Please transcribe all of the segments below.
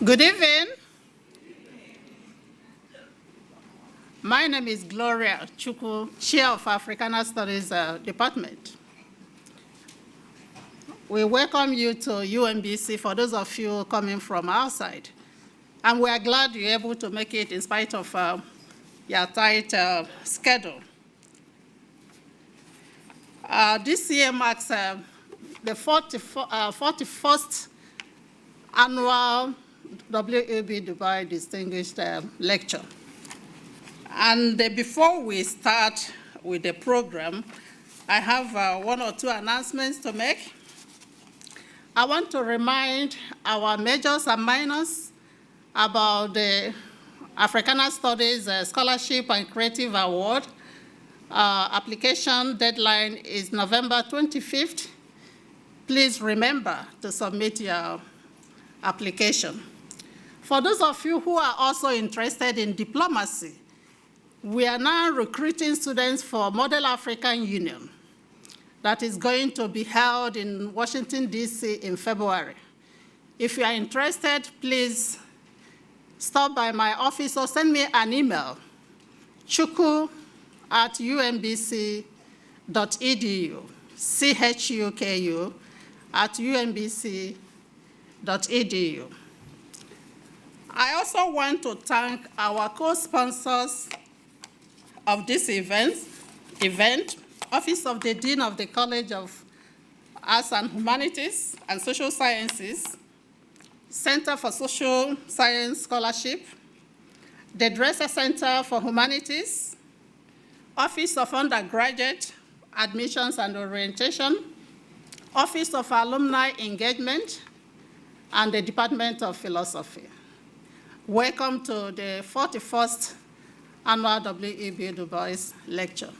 Good evening. My name is Gloria Chukwu, Chair of Africana Studies Department. We welcome you to UMBC for those of you coming from outside. And we are glad you're able to make it in spite of your tight schedule. This year marks the 41st annual WAB Dubai Distinguished Lecture. And before we start with the program, I have one or two announcements to make. I want to remind our majors and minors about the Africana Studies Scholarship and Creative Award. Application deadline is November 25th. Please remember to submit your application. For those of you who are also interested in diplomacy, we are now recruiting students for Model African Union that is going to be held in Washington, D.C. in February. If you are interested, please stop by my office or send me an email, chuku@umbc.edu, chuku@umbc.edu. I also want to thank our co-sponsors of this event, Office of the Dean of the College of Arts and Humanities and Social Sciences, Center for Social Science Scholarship, the Dresser Center for Humanities, Office of Undergraduate Admissions and Orientation, Office of Alumni Engagement, and the Department of Philosophy. Welcome to the 41st Annual WAB Dubai Lecture.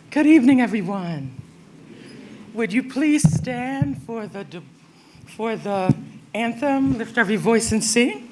Good evening, everyone. Would you please stand for the anthem, lift every voice and sing?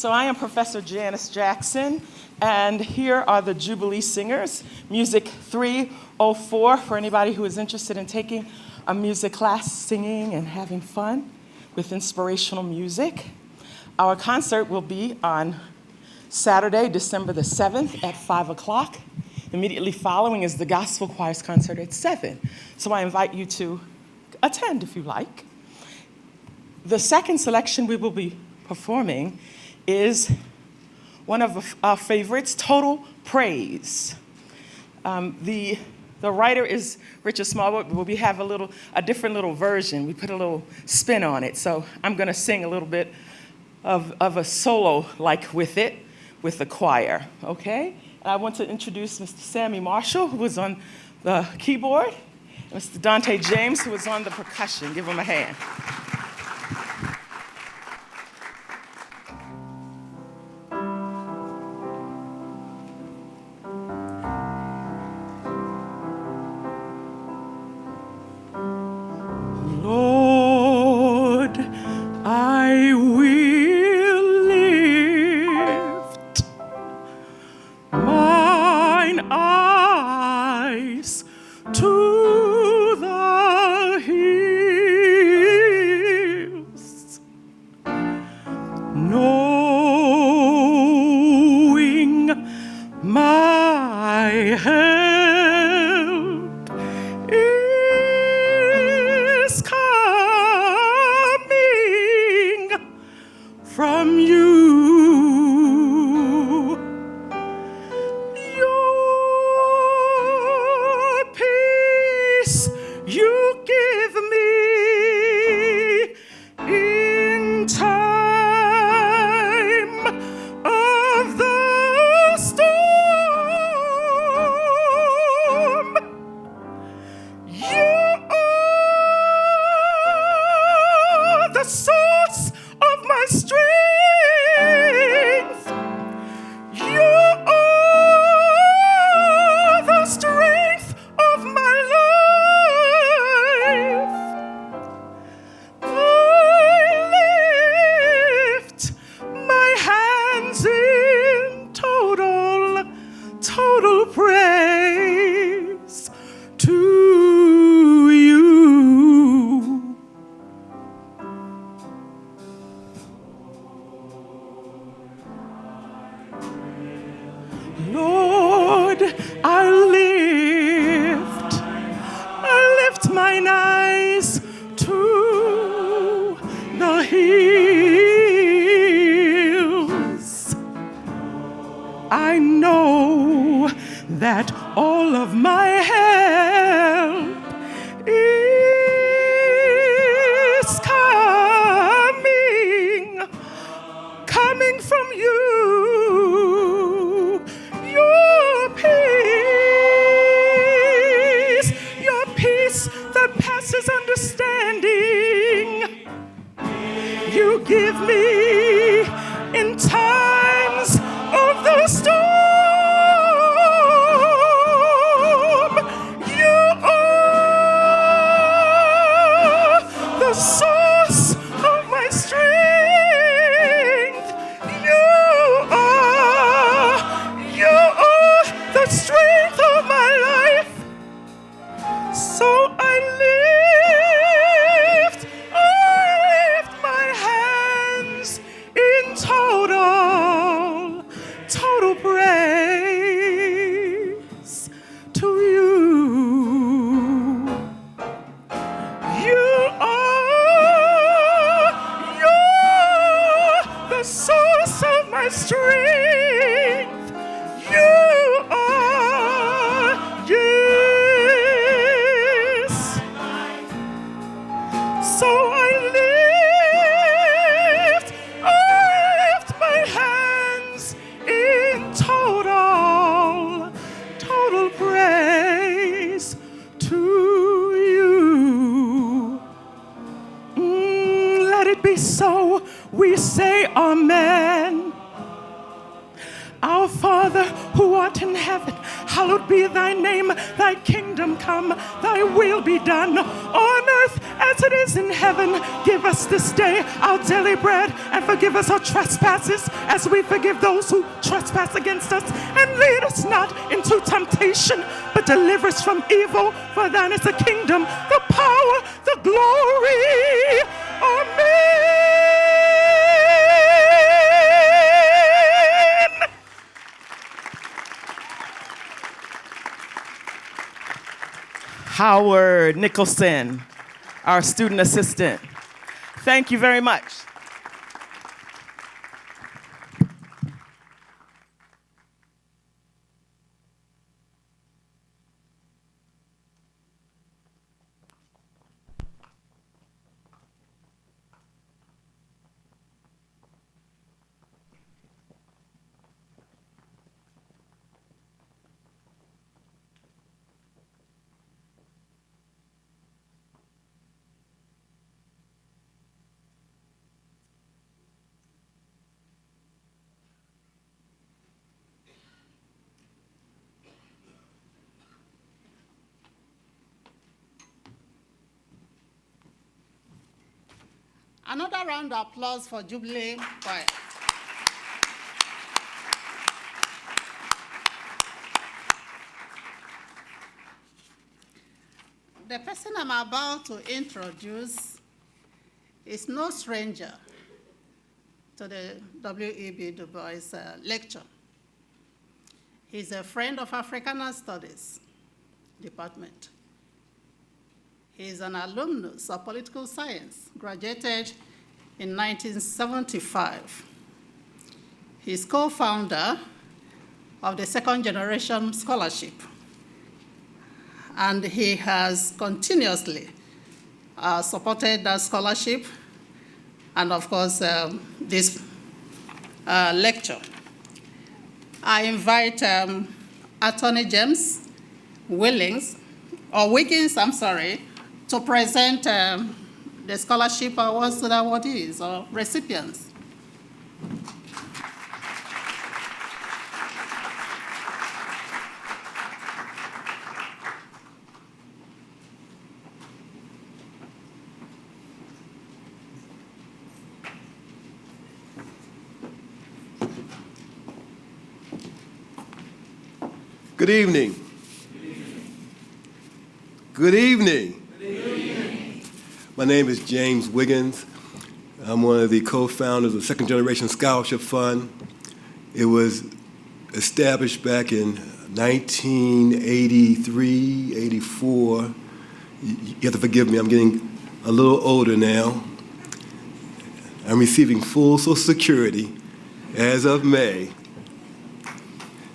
So I am Professor Janice Jackson, and here are the Jubilee Singers, Music 304, for anybody who is interested in taking a music class, singing and having fun with inspirational music. Our concert will be on Saturday, December the 7th at 5 o'clock. Immediately following is the Gospel Choir's concert at 7. So I invite you to attend if you like. The second selection we will be performing is one of our favorites, Total Praise. The writer is Richard Smallwood, but we have a different little version. We put a little spin on it. So I'm going to sing a little bit of a solo like with it, with the choir, okay? And I want to introduce Mr. Sammy Marshall, who is on the keyboard, and Mr. Dante James, who is on the percussion. Give him a hand. Lord, I will lift mine eyes to the hills, knowing my help is coming from you. Your peace you give me in time of the storm. You are the source of my strength. You are the strength of my life. I lift my hands in total praise to you. Lord, I lift mine eyes to the hills. I know that all of my help is coming from you. Your peace that passes understanding, you give me in times of the storm. You are the source of my strength. You are the strength of my life. So I lift my hands in total praise to you. You're the source of my strength. You are, yes. So I lift my hands in total praise to you. Let it be so, we say amen. Our Father who art in heaven, hallowed be thy name. Thy kingdom come, thy will be done on earth as it is in heaven. Give us this day our daily bread, and forgive us our trespasses as we forgive those who trespass against us. And lead us not into temptation, but deliver us from evil. For thine is the kingdom, the power, the glory. Amen. Howard Nicholson, our student assistant. Thank you very much. Another round of applause for Jubilee Choir. The person I'm about to introduce is no stranger to the W.E.B. Du Bois lecture. He's a friend of Africana Studies Department. He is an alumnus of political science, graduated in 1975. He is co-founder of the Second Generation Scholarship, and he has continuously supported that scholarship and, of course, this lecture. I invite Attorney James Wiggins, to present the scholarship awards to the awardees or recipients. Good evening. Good evening. My name is James Wiggins. I'm one of the co-founders of Second Generation Scholarship Fund. It was established back in 1983, 84. You have to forgive me, I'm getting a little older now. I'm receiving full Social Security as of May.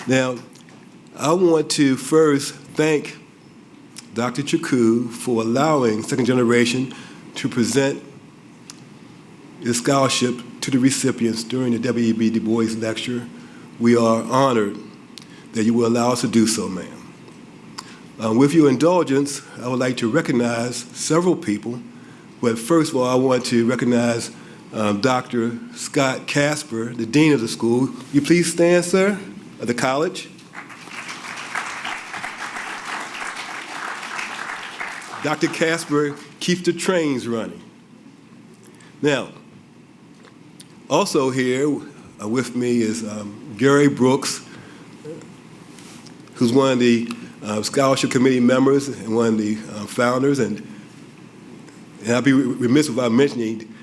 Now, I want to first thank Dr. Chukwu for allowing Second Generation to present this scholarship to the recipients during the W.E.B. Du Bois lecture. We are honored that you will allow us to do so, ma'am. With your indulgence, I would like to recognize several people, but first of all, I want to recognize Dr. Scott Casper, the Dean of the school. Will you please stand, sir, of the college? Dr. Casper keeps the trains running. Now, also here with me is Gary Brooks, who's one of the scholarship committee members and one of the founders, and I'll be remiss without mentioning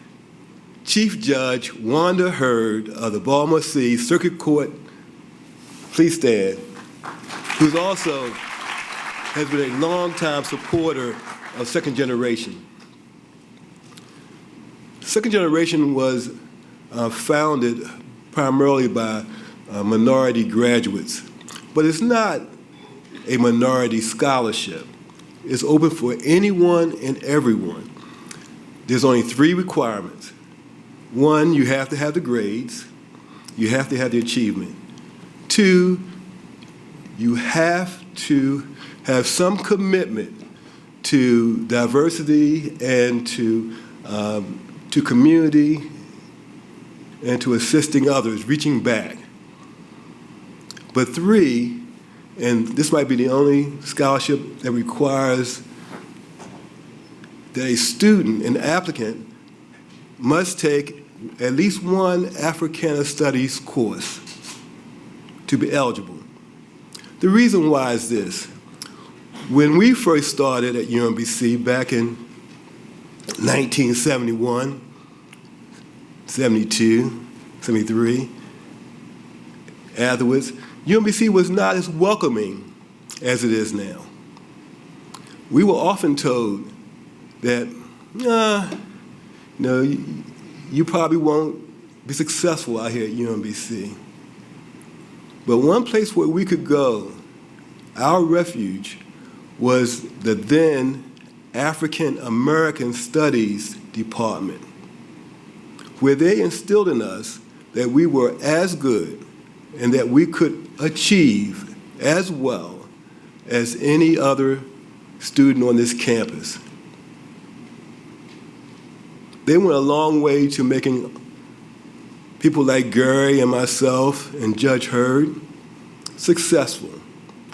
Chief Judge Wanda Hurd of the Baltimore City Circuit Court, please stand, who's also has been a longtime supporter of Second Generation. Second Generation was founded primarily by minority graduates, but it's not a minority scholarship. It's open for anyone and everyone. There's only 3 requirements. 1, you have to have the grades. You have to have the achievement. 2, you have to have some commitment to diversity and to community and to assisting others, reaching back. But 3, And this might be the only scholarship that requires that a student, an applicant, must take at least one Africana Studies course to be eligible. The reason why is this. When we first started at UMBC back in 1971, 72, 73, afterwards, UMBC was not as welcoming as it is now. We were often told that, no, you probably won't be successful out here at UMBC. But one place where we could go, our refuge, was the then African American Studies Department, where they instilled in us that we were as good and that we could achieve as well as any other student on this campus. They went a long way to making people like Gary and myself and Judge Hurd successful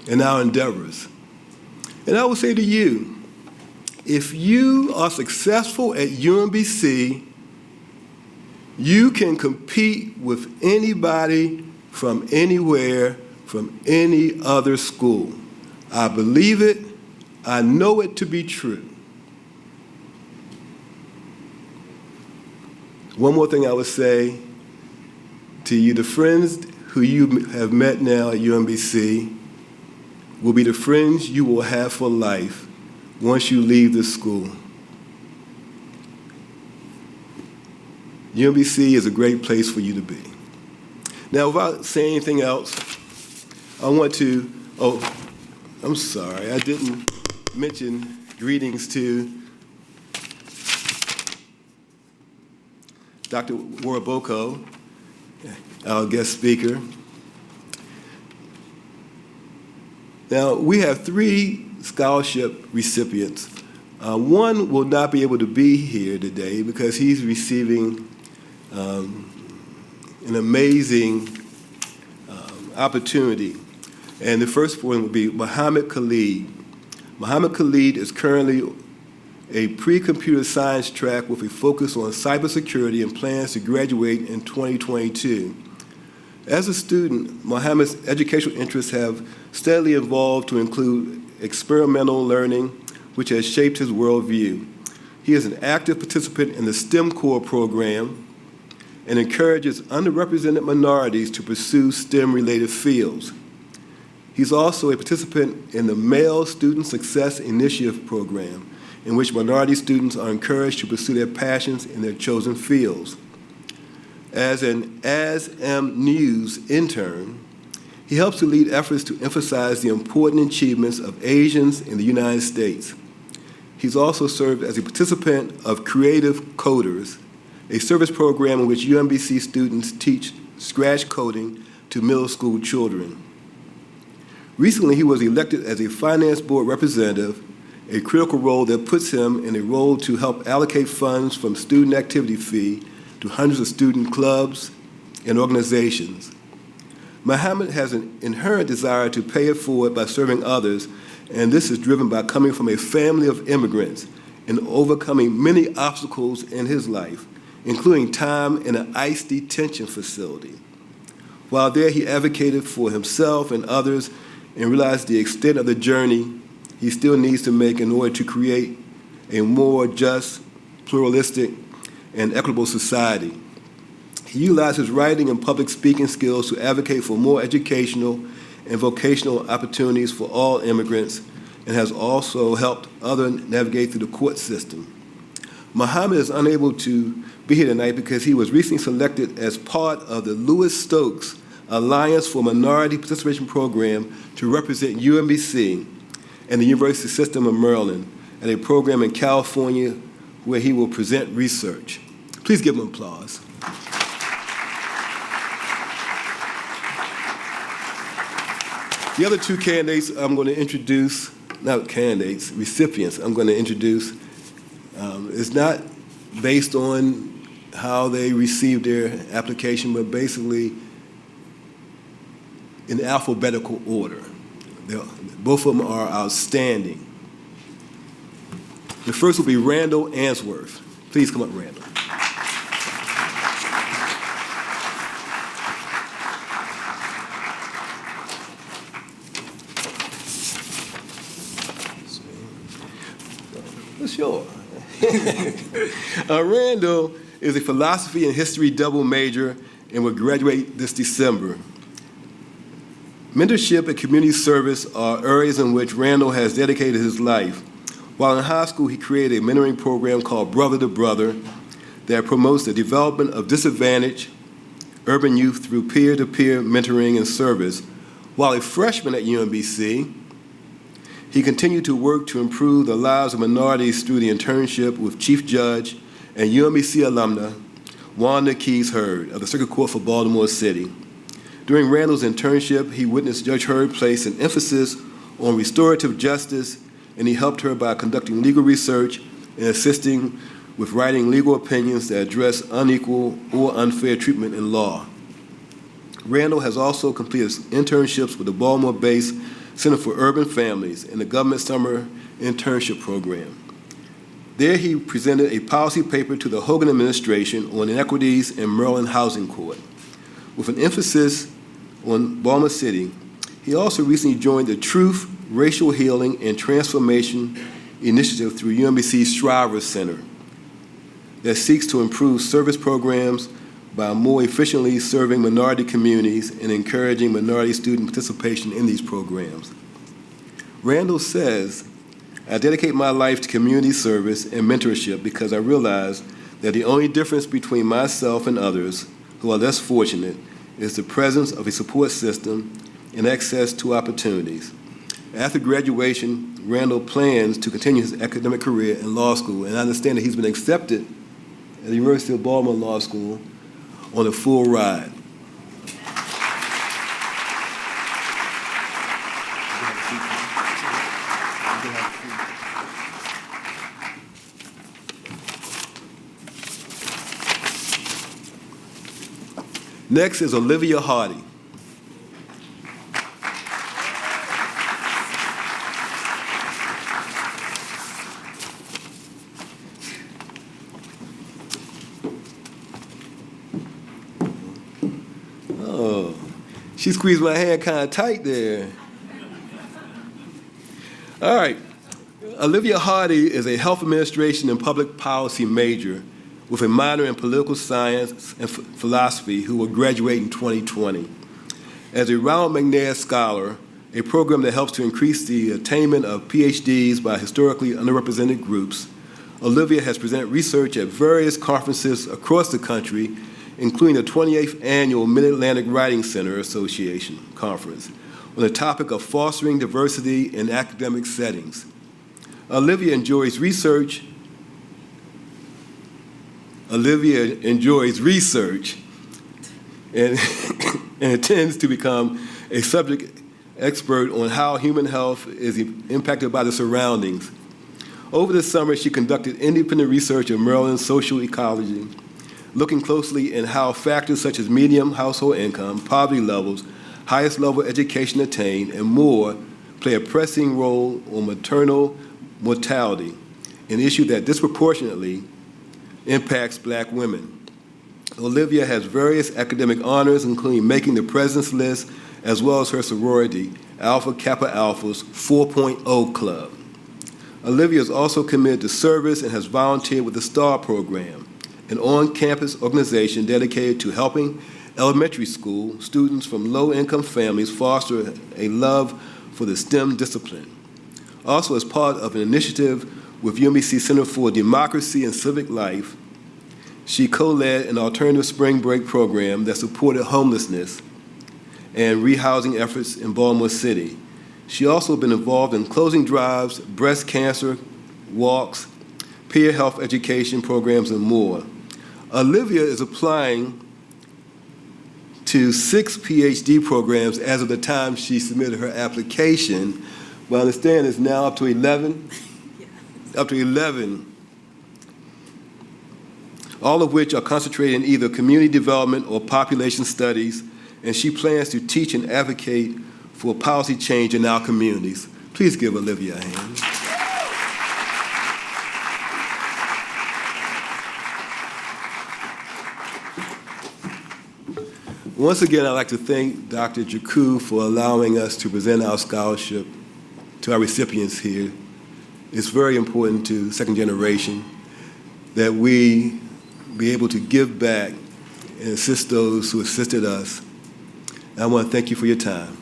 in our endeavors. And I would say to you, if you are successful at UMBC, you can compete with anybody from anywhere, from any other school. I believe it. I know it to be true. One more thing I would say to you, the friends who you have met now at UMBC will be the friends you will have for life once you leave this school. UMBC is a great place for you to be. Now, without saying anything else, I want to, I'm sorry, I didn't mention greetings to Dr. Waraboko, our guest speaker. Now, we have 3 scholarship recipients. One will not be able to be here today because he's receiving an amazing opportunity. And the first one will be Muhammad Khalid. Muhammad Khalid is currently a pre-computer science track with a focus on cybersecurity and plans to graduate in 2022. As a student, Muhammad's educational interests have steadily evolved to include experimental learning, which has shaped his worldview. He is an active participant in the STEM Core program and encourages underrepresented minorities to pursue STEM-related fields. He's also a participant in the Male Student Success Initiative program, in which minority students are encouraged to pursue their passions in their chosen fields. As an ASM News intern, he helps to lead efforts to emphasize the important achievements of Asians in the United States. He's also served as a participant of Creative Coders, a service program in which UMBC students teach Scratch coding to middle school children. Recently, he was elected as a finance board representative, a critical role that puts him in a role to help allocate funds from student activity fee to hundreds of student clubs and organizations. Muhammad has an inherent desire to pay it forward by serving others, and this is driven by coming from a family of immigrants and overcoming many obstacles in his life, including time in an ICE detention facility. While there, he advocated for himself and others and realized the extent of the journey he still needs to make in order to create a more just, pluralistic, and equitable society. He utilized his writing and public speaking skills to advocate for more educational and vocational opportunities for all immigrants and has also helped others navigate through the court system. Muhammad is unable to be here tonight because he was recently selected as part of the Louis Stokes Alliance for Minority Participation Program to represent UMBC and the University System of Maryland at a program in California where he will present research. Please give him applause. The other 2 candidates I'm going to introduce, not candidates, recipients I'm going to introduce, is not based on how they received their application, but basically in alphabetical order. Both of them are outstanding. The first will be Randall Answorth. Please come up, Randall. Sure. Randall is a philosophy and history double major and will graduate this December. Mentorship and community service are areas in which Randall has dedicated his life. While in high school, he created a mentoring program called Brother to Brother that promotes the development of disadvantaged urban youth through peer-to-peer mentoring and service. While a freshman at UMBC, he continued to work to improve the lives of minorities through the internship with Chief Judge and UMBC alumna Wanda Keys Hurd of the Circuit Court for Baltimore City. During Randall's internship, he witnessed Judge Hurd place an emphasis on restorative justice, and he helped her by conducting legal research and assisting with writing legal opinions that address unequal or unfair treatment in law. Randall has also completed internships with the Baltimore-based Center for Urban Families and the Government Summer Internship Program. There he presented a policy paper to the Hogan administration on inequities in Maryland Housing Court. With an emphasis on Baltimore City, he also recently joined the Truth, Racial Healing, and Transformation Initiative through UMBC's Shriver Center that seeks to improve service programs by more efficiently serving minority communities and encouraging minority student participation in these programs. Randall says, "I dedicate my life to community service and mentorship because I realize that the only difference between myself and others who are less fortunate is the presence of a support system and access to opportunities." After graduation, Randall plans to continue his academic career in law school, and I understand that he's been accepted at the University of Baltimore Law School on a full ride. Next is Olivia Hardy. Oh, she squeezed my hand kind of tight there. All right. Olivia Hardy is a health administration and public policy major with a minor in political science and philosophy who will graduate in 2020. As a Ronald McNair Scholar, a program that helps to increase the attainment of PhDs by historically underrepresented groups, Olivia has presented research at various conferences across the country, including the 28th Annual Mid-Atlantic Writing Center Association Conference, on the topic of fostering diversity in academic settings. Olivia enjoys research and intends to become a subject expert on how human health is impacted by the surroundings. Over the summer, she conducted independent research in Maryland's social ecology, looking closely at how factors such as median household income, poverty levels, highest level education attained, and more play a pressing role on maternal mortality, an issue that disproportionately impacts Black women. Olivia has various academic honors, including making the President's List, as well as her sorority, Alpha Kappa Alpha's 4.0 Club. Olivia is also committed to service and has volunteered with the STAR program, an on-campus organization dedicated to helping elementary school students from low-income families foster a love for the STEM discipline. Also, as part of an initiative with UMBC Center for Democracy and Civic Life, she co-led an alternative spring break program that supported homelessness and rehousing efforts in Baltimore City. She also been involved in closing drives, breast cancer walks, peer health education programs, and more. Olivia is applying to 6 PhD programs as of the time she submitted her application, but I understand it's now up to 11. Up to 11, all of which are concentrated in either community development or population studies, and she plans to teach and advocate for policy change in our communities. Please give Olivia a hand. Once again, I'd like to thank Dr. Jaku for allowing us to present our scholarship to our recipients here. It's very important to second generation that we be able to give back and assist those who assisted us. And I want to thank you for your time.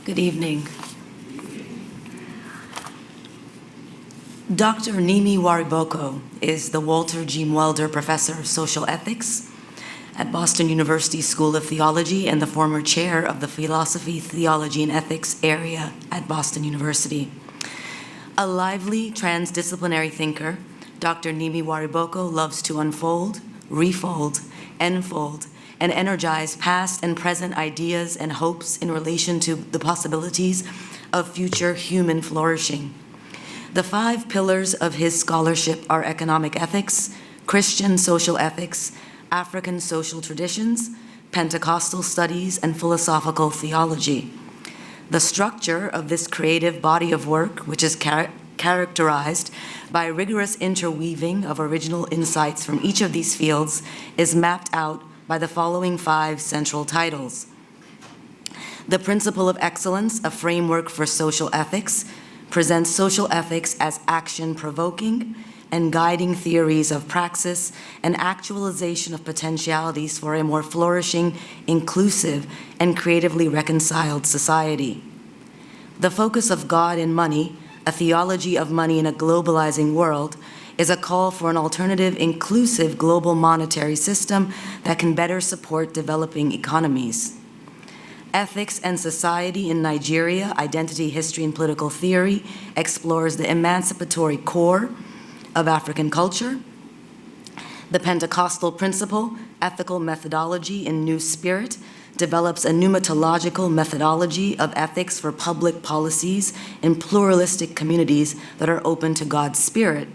Good evening. Dr. Nimi Wariboko is the Walter G. Mwelder Professor of Social Ethics at Boston University School of Theology and the former chair of the Philosophy, Theology, and Ethics area at Boston University. A lively, transdisciplinary thinker, Dr. Nimi Wariboko loves to unfold, refold, enfold, and energize past and present ideas and hopes in relation to the possibilities of future human flourishing. The 5 pillars of his scholarship are economic ethics, Christian social ethics, African social traditions, Pentecostal studies, and philosophical theology. The structure of this creative body of work, which is characterized by rigorous interweaving of original insights from each of these fields, is mapped out by the following 5 central titles. The Principle of Excellence, a framework for social ethics, presents social ethics as action-provoking and guiding theories of praxis and actualization of potentialities for a more flourishing, inclusive, and creatively reconciled society. The Focus of God in Money, a theology of money in a globalizing world, is a call for an alternative, inclusive global monetary system that can better support developing economies. Ethics and Society in Nigeria, Identity, History, and Political Theory explores the emancipatory core of African culture. The Pentecostal Principle, Ethical Methodology in New Spirit, develops a pneumatological methodology of ethics for public policies in pluralistic communities that are open to God's Spirit.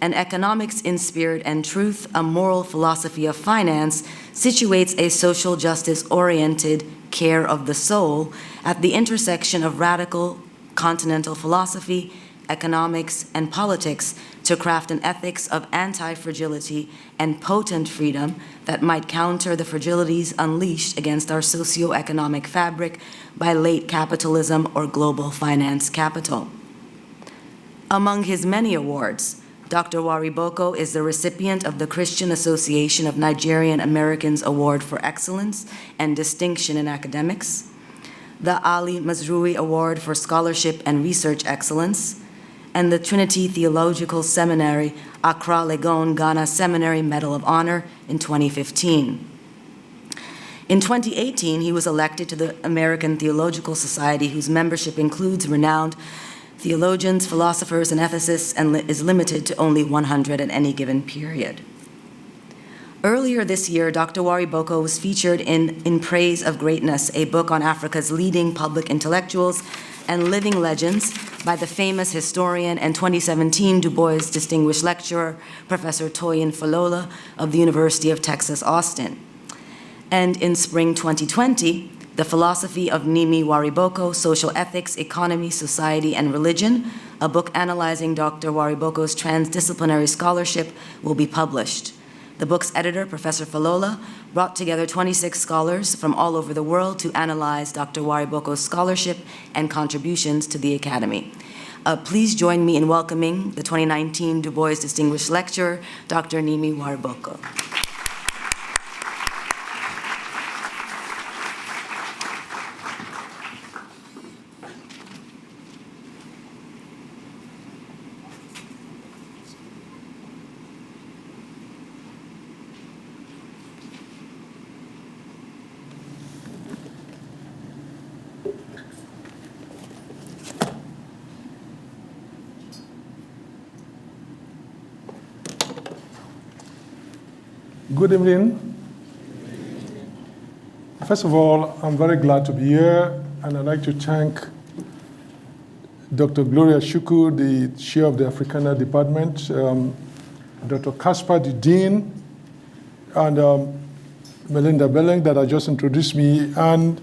And Economics in Spirit and Truth, a moral philosophy of finance, situates a social justice-oriented care of the soul at the intersection of radical continental philosophy, economics, and politics to craft an ethics of anti-fragility and potent freedom that might counter the fragilities unleashed against our socio-economic fabric by late capitalism or global finance capital. Among his many awards, Dr. Wariboko is the recipient of the Christian Association of Nigerian Americans Award for Excellence and Distinction in Academics, the Ali Mazrui Award for Scholarship and Research Excellence, and the Trinity Theological Seminary Accra Legon Ghana Seminary Medal of Honor in 2015. In 2018, he was elected to the American Theological Society, whose membership includes renowned theologians, philosophers, and ethicists, and is limited to only 100 at any given period. Earlier this year, Dr. Wariboko was featured in Praise of Greatness, a book on Africa's leading public intellectuals and living legends by the famous historian and 2017 Du Bois Distinguished Lecturer, Professor Toyin Falola of the University of Texas, Austin. And in spring 2020, The Philosophy of Nimi Wariboko, Social Ethics, Economy, Society, and Religion, a book analyzing Dr. Wariboko's transdisciplinary scholarship, will be published. The book's editor, Professor Falola, brought together 26 scholars from all over the world to analyze Dr. Wariboko's scholarship and contributions to the Academy. Please join me in welcoming the 2019 Du Bois Distinguished Lecturer, Dr. Nimi Wariboko. Good evening. First of all, I'm very glad to be here, and I'd like to thank Dr. Gloria Shuku, the chair of the Africana Department, Dr. Caspar, the dean, and Melinda Belling that had just introduced me, and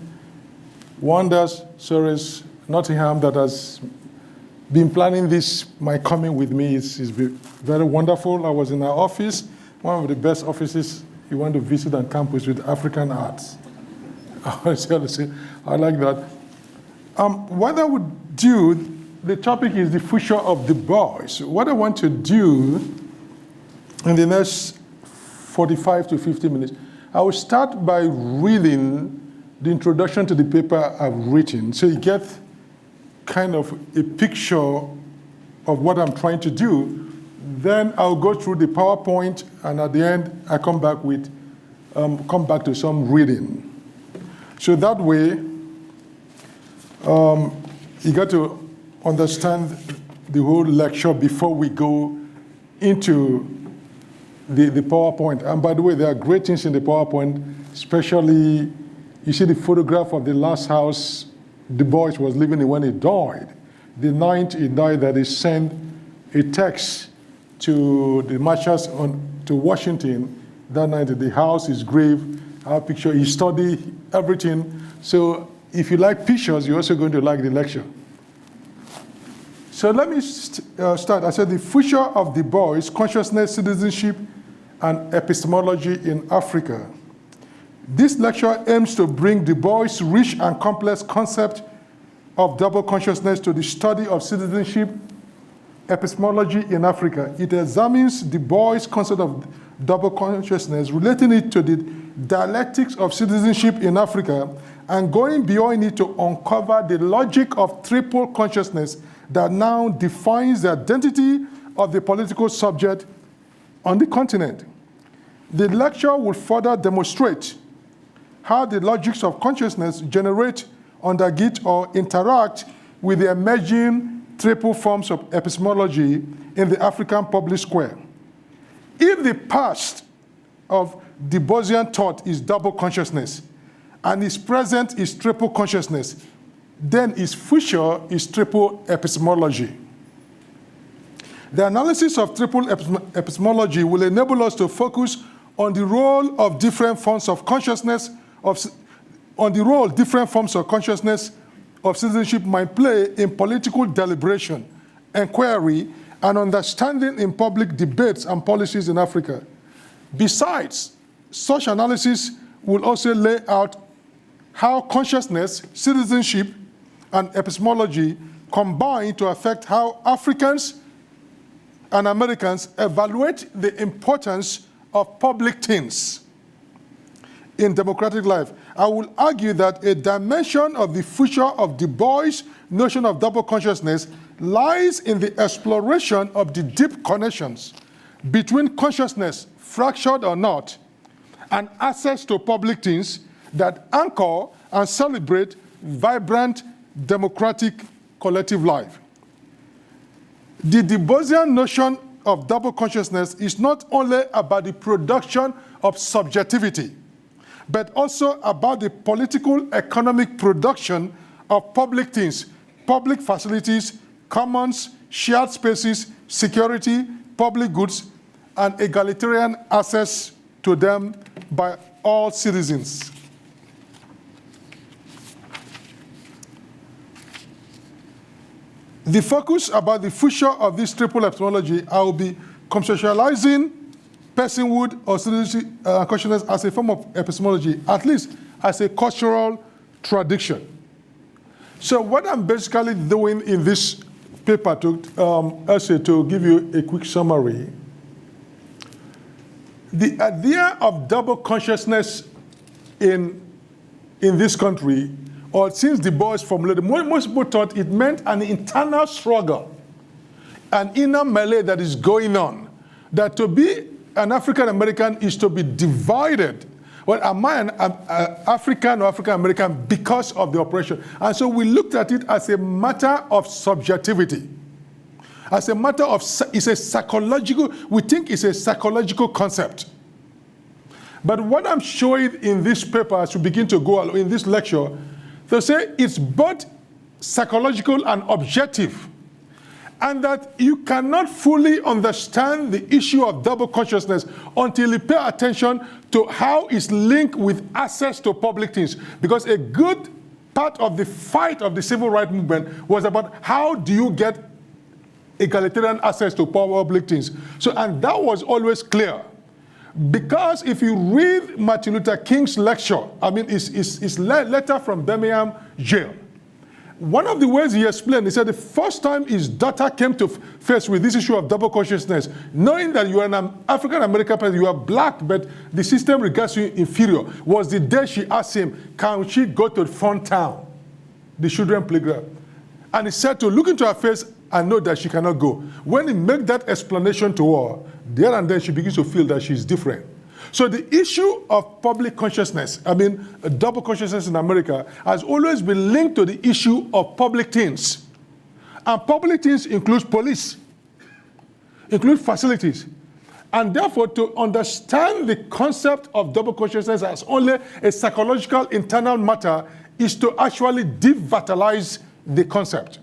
Wanda Soares Nottingham that has been planning this, my coming with me. It's been very wonderful. I was in her office, one of the best offices you want to visit on campus with African arts. I like that. What I would do, the topic is the future of Du Bois. What I want to do in the next 45 to 50 minutes, I will start by reading the introduction to the paper I've written, so you get kind of a picture of what I'm trying to do. Then I'll go through the PowerPoint, and at the end, I come back to some reading. So that way, you got to understand the whole lecture before we go into the PowerPoint. And by the way, there are great things in the PowerPoint, especially, you see the photograph of the last house Du Bois was living in when he died. The night he died, that he sent a text to the marchers to Washington. That night, the house, his grave, our picture, he studied everything. So if you like pictures, you're also going to like the lecture. So let me start. I said the future of Du Bois, consciousness, citizenship, and epistemology in Africa. This lecture aims to bring Du Bois' rich and complex concept of double consciousness to the study of citizenship, epistemology in Africa. It examines Du Bois' concept of double consciousness, relating it to the dialectics of citizenship in Africa, and going beyond it to uncover the logic of triple consciousness that now defines the identity of the political subject on the continent. The lecture will further demonstrate how the logics of consciousness generate, undergit, or interact with the emerging triple forms of epistemology in the African public square. If the past of Du Boisian thought is double consciousness, and his present is triple consciousness, then his future is triple epistemology. The analysis of triple epistemology will enable us to focus on the role of different forms of consciousness, different forms of consciousness of citizenship might play in political deliberation, inquiry, and understanding in public debates and policies in Africa. Besides, such analysis will also lay out how consciousness, citizenship, and epistemology combine to affect how Africans and Americans evaluate the importance of public things in democratic life. I will argue that a dimension of the future of Du Bois' notion of double consciousness lies in the exploration of the deep connections between consciousness, fractured or not, and access to public things that anchor and celebrate vibrant, democratic, collective life. The Du Boisian notion of double consciousness is not only about the production of subjectivity, but also about the political economic production of public things, public facilities, commons, shared spaces, security, public goods, and egalitarian access to them by all citizens. The focus about the future of this triple epistemology, I will be conceptualizing personhood or citizenship consciousness as a form of epistemology, at least as a cultural tradition. So what I'm basically doing in this paper essay, to give you a quick summary, the idea of double consciousness in this country, or since Du Bois formulated, most people thought it meant an internal struggle, an inner melee that is going on, that to be an African American is to be divided. Well, am I an African or African American because of the oppression? And so we looked at it as a matter of subjectivity, as a matter of, it's a psychological, we think it's a psychological concept. But what I'm showing in this paper as we begin to go in this lecture, to say it's both psychological and objective, and that you cannot fully understand the issue of double consciousness until you pay attention to how it's linked with access to public things. Because a good part of the fight of the civil rights movement was about how do you get egalitarian access to public things. So, and that was always clear. Because if you read Martin Luther King's lecture, I mean, his letter from Birmingham jail, one of the ways he explained, he said the first time his daughter came to face with this issue of double consciousness, knowing that you are an African-American person, you are black, but the system regards you inferior, was the day she asked him, can she go to Front Town, the children's playground? And he said to look into her face and know that she cannot go. When he made that explanation to her, there and then she begins to feel that she's different. So the issue of public consciousness, I mean, double consciousness in America, has always been linked to the issue of public things. And public things includes police, include facilities. And therefore, to understand the concept of double consciousness as only a psychological internal matter is to actually devitalize the concept.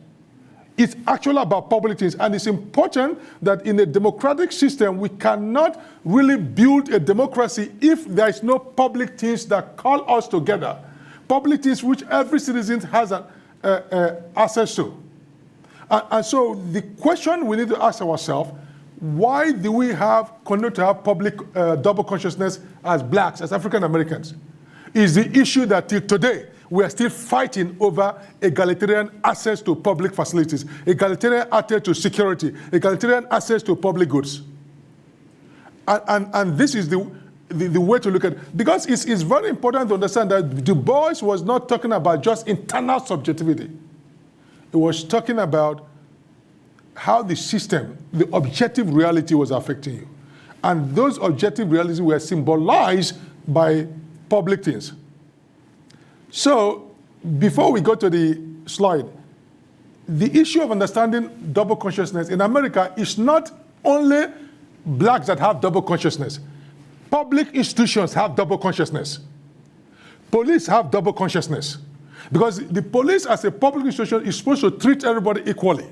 It's actually about public things, and it's important that in a democratic system, we cannot really build a democracy if there is no public things that call us together. Public things which every citizen has access to. And so the question we need to ask ourselves, why do we continue to have public double consciousness as blacks, as African Americans? Is the issue that till today, we are still fighting over egalitarian access to public facilities, egalitarian access to security, egalitarian access to public goods. And this is the way to look at it. Because it's very important to understand that Du Bois was not talking about just internal subjectivity. He was talking about how the system, the objective reality was affecting you. And those objective realities were symbolized by public things. So, before we go to the slide, the issue of understanding double consciousness in America is not only blacks that have double consciousness. Public institutions have double consciousness. Police have double consciousness. Because the police as a public institution is supposed to treat everybody equally.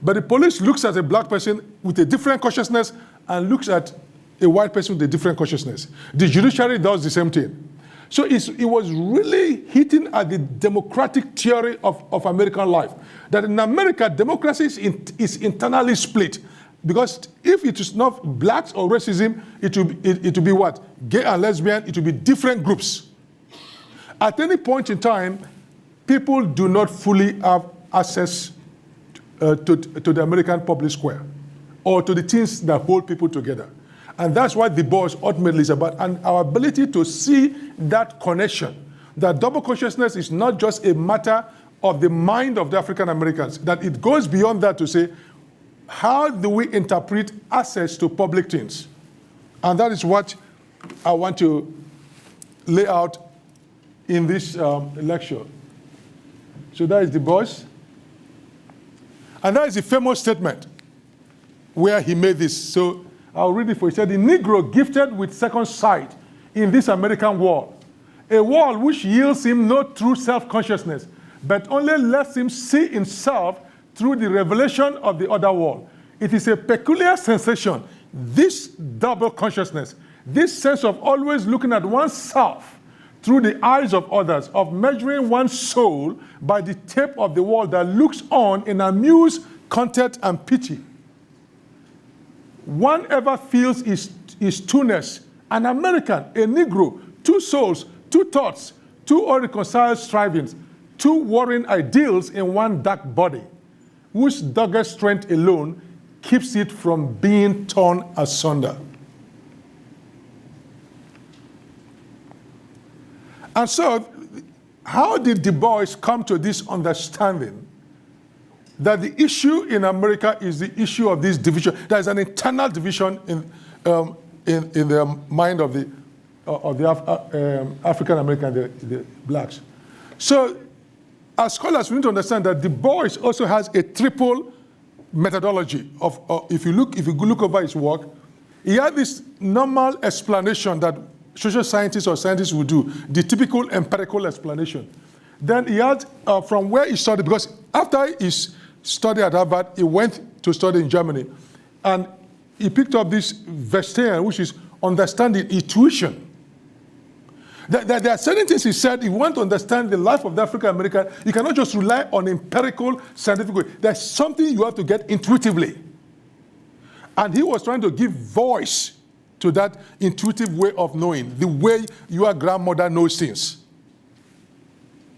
But the police looks at a black person with a different consciousness and looks at a white person with a different consciousness. The judiciary does the same thing. So it was really hitting at the democratic theory of American life. That in America, democracy is internally split. Because if it is not blacks or racism, it will be what? Gay and lesbian, it will be different groups. At any point in time, people do not fully have access to the American public square or to the things that hold people together. And that's what Du Bois ultimately is about, and our ability to see that connection, that double consciousness is not just a matter of the mind of the African Americans, that it goes beyond that to say, how do we interpret access to public things? And that is what I want to lay out in this lecture. So that is Du Bois. And that is the famous statement where he made this. So I'll read it for you. He said, the Negro gifted with second sight in this American world, a world which yields him no true self-consciousness, but only lets him see himself through the revelation of the other world. It is a peculiar sensation, this double consciousness, this sense of always looking at oneself through the eyes of others, of measuring one's soul by the tape of the world that looks on in amused content and pity. One ever feels his two-ness, an American, a Negro, two souls, two thoughts, two unreconciled strivings, two warring ideals in one dark body, whose dogged strength alone keeps it from being torn asunder. And so, how did Du Bois come to this understanding that the issue in America is the issue of this division? There's an internal division in the mind of the African American, the blacks. So, as scholars, we need to understand that Du Bois also has a triple methodology if you look over his work. He had this normal explanation that social scientists or scientists would do, the typical empirical explanation. Then he had, from where he studied, because after he studied at Harvard, he went to study in Germany. And he picked up this Verstehen, which is understanding intuition. There are certain things he said, if you want to understand the life of the African American, you cannot just rely on empirical scientific way. There's something you have to get intuitively. And he was trying to give voice to that intuitive way of knowing, the way your grandmother knows things.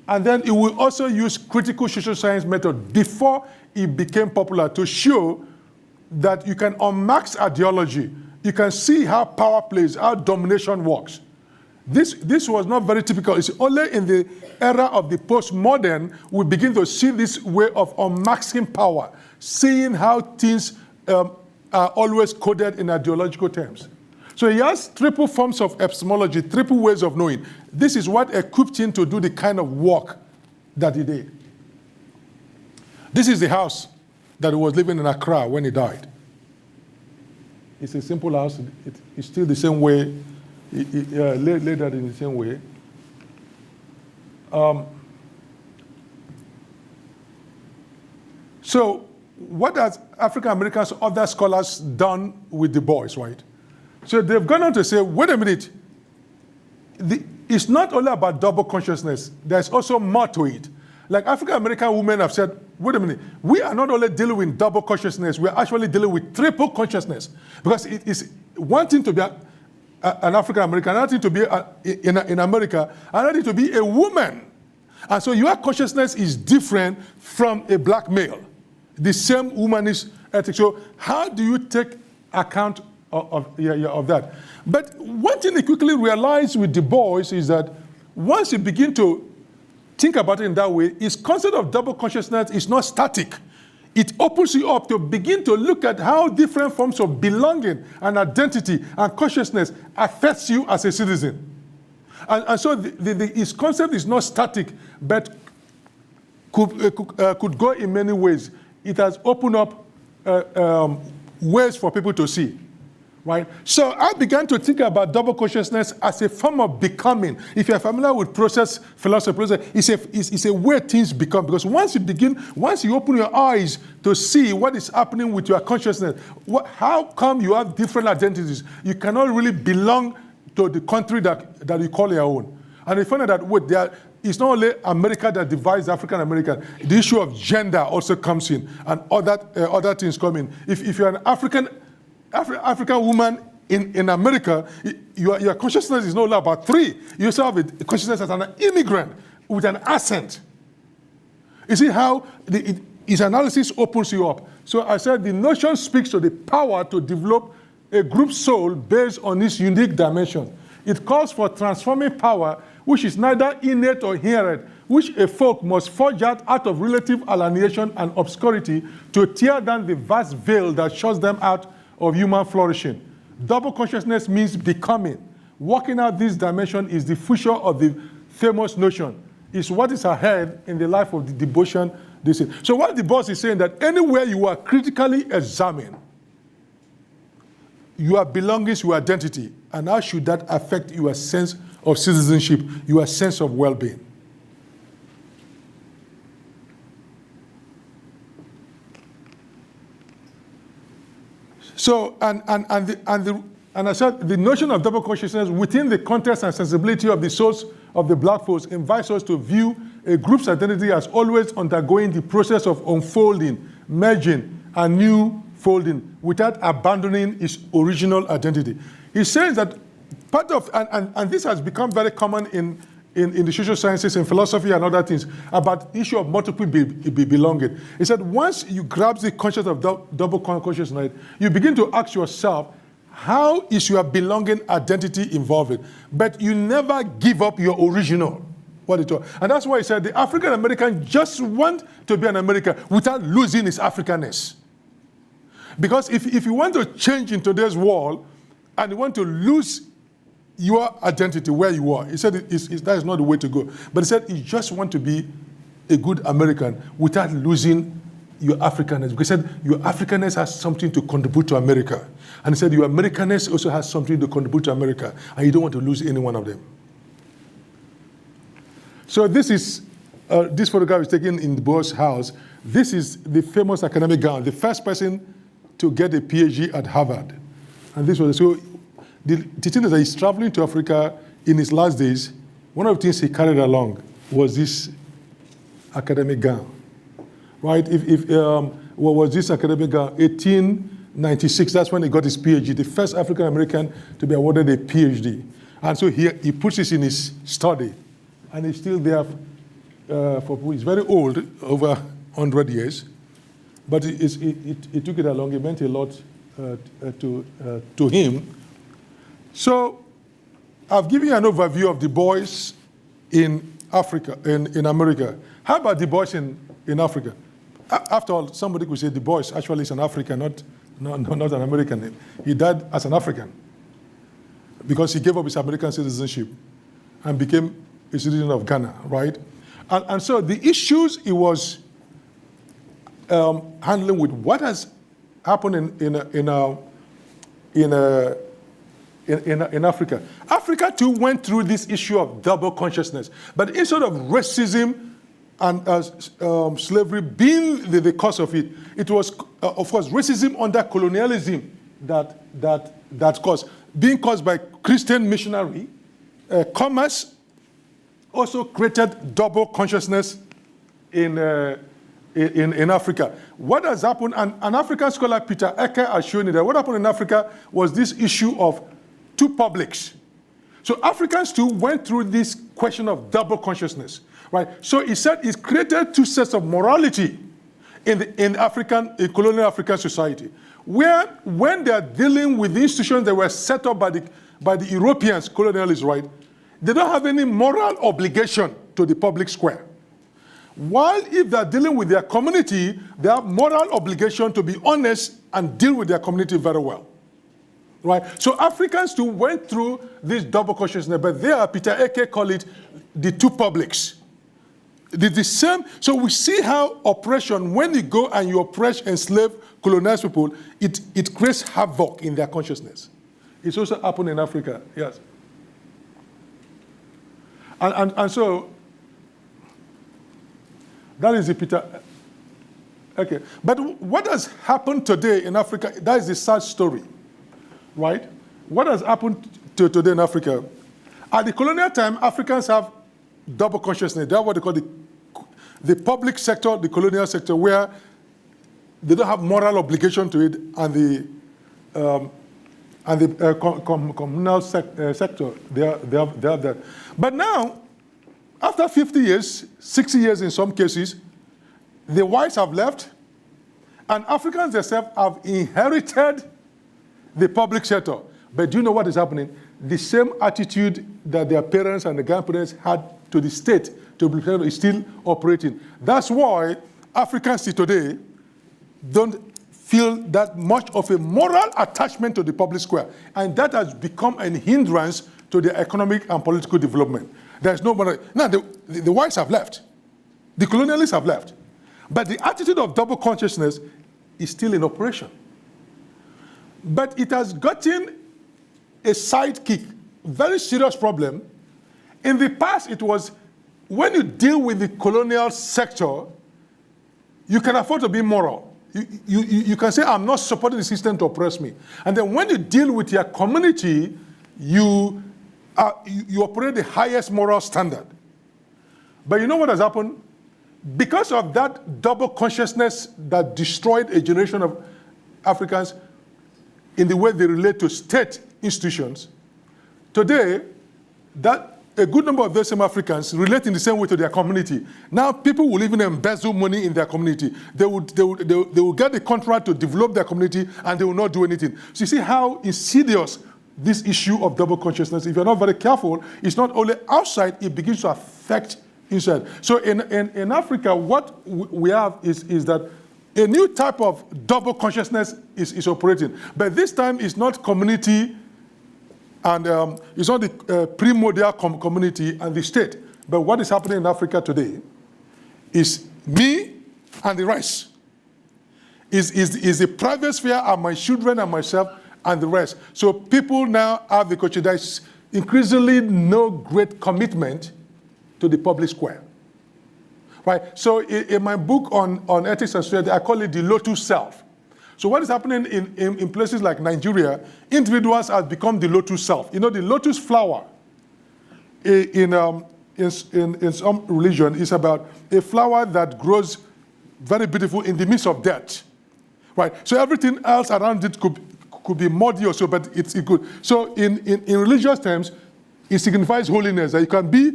And then he will also use critical social science method before it became popular to show that you can unmask ideology. You can see how power plays, how domination works. This was not very typical. It's only in the era of the postmodern we begin to see this way of unmasking power, seeing how things are always coded in ideological terms. So he has triple forms of epistemology, triple ways of knowing. This is what equipped him to do the kind of work that he did. This is the house that he was living in Accra when he died. It's a simple house. It's still the same way. Laid out in the same way. So what has African Americans, other scholars done with Du Bois, right? So they've gone on to say, wait a minute, it's not only about double consciousness, there's also more to it. Like African American women have said, wait a minute, we are not only dealing with double consciousness, we're actually dealing with triple consciousness. Because it is one thing to be an African American, another thing to be in America, another thing to be a woman. And so your consciousness is different from a black male. The same womanist ethic. So how do you take account of that? But one thing they quickly realized with Du Bois is that once you begin to think about it in that way, his concept of double consciousness is not static. It opens you up to begin to look at how different forms of belonging and identity and consciousness affects you as a citizen. And so his concept is not static, but could go in many ways. It has opened up ways for people to see. Right? So I began to think about double consciousness as a form of becoming. If you're familiar with process philosophy, it's a way things become. Because once you open your eyes to see what is happening with your consciousness, how come you have different identities? You cannot really belong to the country that you call your own. And you find out that it's not only America that divides African American. The issue of gender also comes in, and other things come in. If you're an African woman in America, your consciousness is no longer about three. You also have a consciousness as an immigrant with an accent. You see how his analysis opens you up. So I said the notion speaks to the power to develop a group soul based on its unique dimension. It calls for transforming power, which is neither innate or inherent, which a folk must forge out of relative alienation and obscurity to tear down the vast veil that shuts them out of human flourishing. Double consciousness means becoming. Working out this dimension is the future of the famous notion. It's what is ahead in the life of the devotion. So what Du Bois is saying that anywhere you are critically examined, your belongings, your identity, and how should that affect your sense of citizenship, your sense of well-being? So, and I said the notion of double consciousness within the context and sensibility of the souls of the black folks invites us to view a group's identity as always undergoing the process of unfolding, merging, and new folding without abandoning its original identity. He says that part of, and this has become very common in the social sciences and philosophy and other things, about the issue of multiple belonging. He said once you grasp the concept of double consciousness, you begin to ask yourself, how is your belonging identity involved? But you never give up your original. And that's why he said the African American just want to be an American without losing his Africanness. Because if you want to change in today's world and you want to lose your identity where you are, he said that is not the way to go. But he said you just want to be a good American without losing your Africanness, because he said your Africanness has something to contribute to America. And he said your Americanness also has something to contribute to America, and you don't want to lose any one of them. So this photograph is taken in the Bo's house. This is the famous academic gown, the first person to get a PhD at Harvard. And this was, so the thing is that he's traveling to Africa in his last days. One of the things he carried along was this academic gown. Right? What was this academic gown? 1896, that's when he got his PhD, the first African American to be awarded a PhD. And so he puts this in his study, and he's still there he's very old, over 100 years, but he took it along. It meant a lot to him. So I've given you an overview of the boys in Africa, in America. How about the boys in Africa? After all, somebody could say the boys actually is an African, not an American. He died as an African because he gave up his American citizenship and became a citizen of Ghana, right? And so the issues he was handling with what has happened in Africa. Africa too went through this issue of double consciousness, but instead of racism and slavery being the cause of it, it was, of course, racism under colonialism that caused, being caused by Christian missionary. Commerce also created double consciousness in Africa. What has happened, and an African scholar, Peter Eke, has shown you that what happened in Africa was this issue of two publics. So Africans too went through this question of double consciousness, right? So he said it created two sets of morality in colonial African society, where when they are dealing with the institutions that were set up by the Europeans, colonialists, right? They don't have any moral obligation to the public square. While if they're dealing with their community, they have moral obligation to be honest and deal with their community very well. Right? So Africans too went through this double consciousness, but there, Peter Eke call it the two publics. The same, so we see how oppression, when you go and you oppress, enslave, colonize people, it creates havoc in their consciousness. It's also happened in Africa, yes. And so, that is the Peter. Okay, but what has happened today in Africa, that is the sad story, right? What has happened today in Africa? At the colonial time, Africans have double consciousness. They have what they call the public sector, the colonial sector, where they don't have moral obligation to it, and the communal sector, they have that. But now, after 50 years, 60 years in some cases, the whites have left, and Africans themselves have inherited the public sector. But do you know what is happening? The same attitude that their parents and the grandparents had to the state to be is still operating. That's why Africans today don't feel that much of a moral attachment to the public square. And that has become a hindrance to their economic and political development. There's no moral. Now, the whites have left. The colonialists have left. But the attitude of double consciousness is still in operation. But it has gotten a sidekick, very serious problem. In the past, it was when you deal with the colonial sector, you can afford to be moral. You can say, I'm not supporting the system to oppress me. And then when you deal with your community, you operate the highest moral standard. But you know what has happened? Because of that double consciousness that destroyed a generation of Africans in the way they relate to state institutions, today, that a good number of those same Africans relate in the same way to their community. Now, people will even embezzle money in their community. They will get the contract to develop their community, and they will not do anything. So you see how insidious this issue of double consciousness, if you're not very careful, it's not only outside, it begins to affect inside. So in Africa, what we have is that a new type of double consciousness is operating. But this time, it's not community, and it's not the primordial community and the state. But what is happening in Africa today is me and the rest. is the private sphere and my children and myself and the rest. So people now have the culture. There is increasingly no great commitment to the public square. Right? So in my book on ethics and society, I call it the lotus self. So what is happening in places like Nigeria, individuals have become the lotus self. You know, the lotus flower in some religion is about a flower that grows very beautiful in the midst of death. Right? So everything else around it could be muddy or so, but it's good. So in religious terms, it signifies holiness, that you can be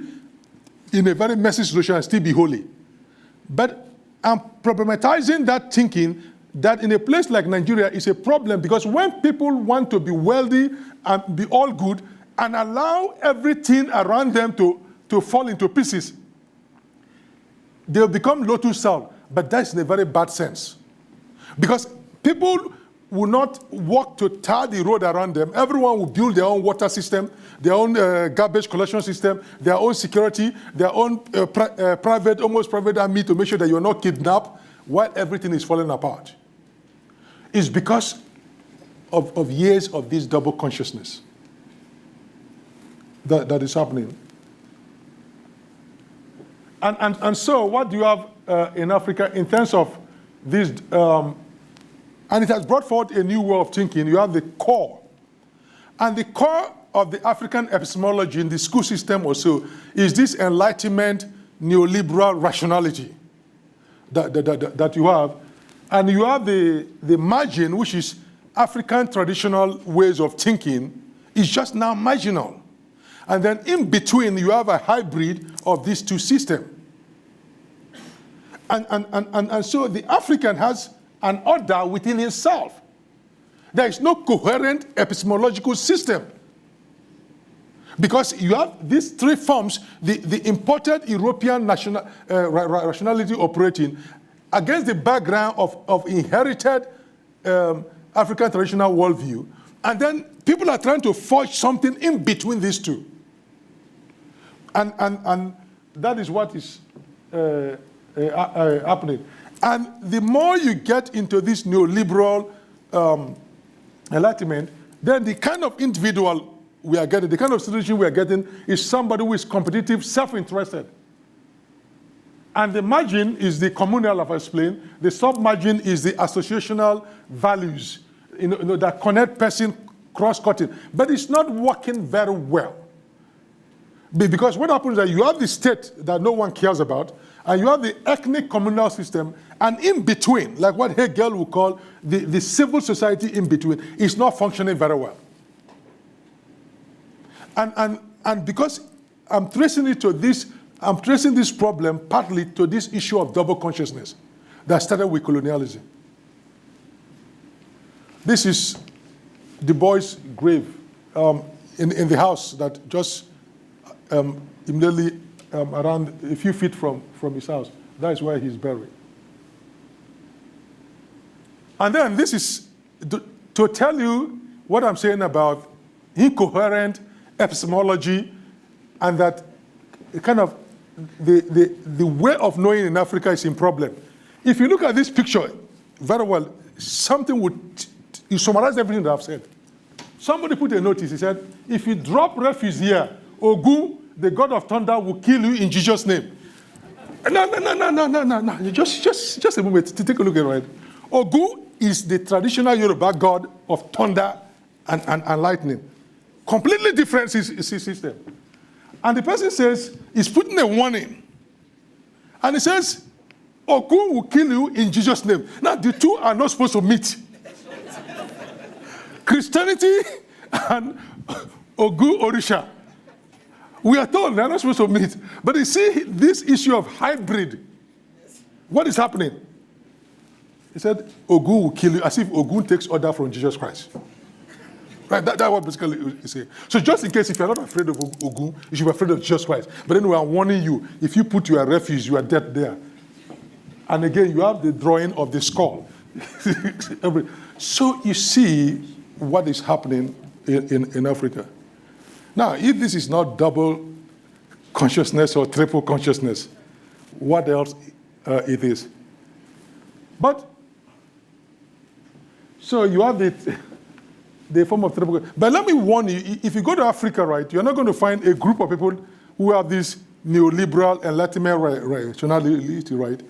in a very messy situation and still be holy. But I'm problematizing that thinking that in a place like Nigeria is a problem, because when people want to be wealthy and be all good and allow everything around them to fall into pieces, they'll become lotus self. But that's in a very bad sense. Because people will not walk to tar the road around them. Everyone will build their own water system, their own garbage collection system, their own security, their own almost private army to make sure that you're not kidnapped while everything is falling apart. It's because of years of this double consciousness that is happening. And so what do you have in Africa in terms of this, and it has brought forth a new way of thinking. You have the core. And the core of the African epistemology in the school system also is this Enlightenment neoliberal rationality that you have. And you have the margin, which is African traditional ways of thinking, is just now marginal. And then in between, you have a hybrid of these two systems. And so the African has an order within himself. There is no coherent epistemological system. Because you have these three forms, the imported European rationality operating against the background of inherited African traditional worldview. And then people are trying to forge something in between these two. And that is what is happening. And the more you get into this neoliberal enlightenment, then the kind of individual we are getting, the kind of citizenship we are getting is somebody who is competitive, self-interested. And the margin is the communal, I've explained. The sub-margin is the associational values that connect person cross-cutting. But it's not working very well. Because what happens is that you have the state that no one cares about, and you have the ethnic communal system, and in between, like what Hegel would call the civil society in between, is not functioning very well. And because I'm tracing it to this, I'm tracing this problem partly to this issue of double consciousness that started with colonialism. This is Du Bois' grave in the house that just immediately around a few feet from his house. That is where he's buried. And then this is to tell you what I'm saying about incoherent epistemology, and that kind of the way of knowing in Africa is in problem. If you look at this picture very well, something would you summarize everything that I've said. Somebody put a notice. He said, if you drop refuse here, Ogun, the god of thunder, will kill you in Jesus' name. No. Just a moment to take a look at it. Ogun is the traditional Yoruba god of thunder and lightning. Completely different system. And the person says, he's putting a warning. And he says, Ogun will kill you in Jesus' name. Now, the two are not supposed to meet. Christianity and Ogun Orisha. We are told they're not supposed to meet. But you see this issue of hybrid. What is happening? He said, Ogun will kill you, as if Ogun takes order from Jesus Christ. Right, that's what basically you say. So just in case, if you're not afraid of Ogun, you should be afraid of Jesus Christ. But anyway, I'm warning you, if you put your refuse, you are dead there. And again, you have the drawing of the skull. So you see what is happening in Africa. Now, if this is not double consciousness or triple consciousness, what else it is? But So you have the form of triple. But let me warn you, if you go to Africa, right, you're not going to find a group of people who have this neoliberal enlightenment rationality, right?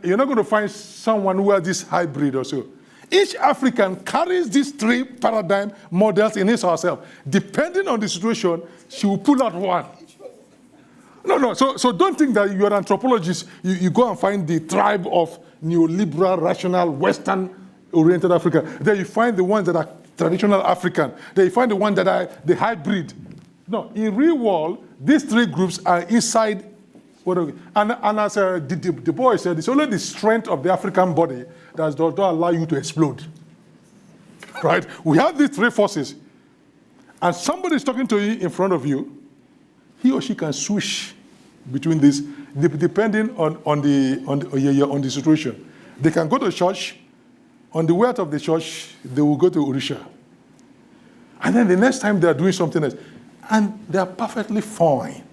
You're not going to find someone who has this hybrid or so. Each African carries these three paradigm models in his or herself. Depending on the situation, she will pull out one. No. So don't think that you're an anthropologist. You go and find the tribe of neoliberal, rational, Western-oriented Africa. Then you find the ones that are traditional African. Then you find the ones that are the hybrid. No, in real world, these three groups are inside. And as Du Bois said, it's only the strength of the African body that does not allow you to explode. Right? We have these three forces. And somebody is talking to you in front of you, he or she can switch between these, depending on the situation. They can go to church. On the way out of the church, they will go to Orisha. And then the next time they are doing something else. And they are perfectly fine.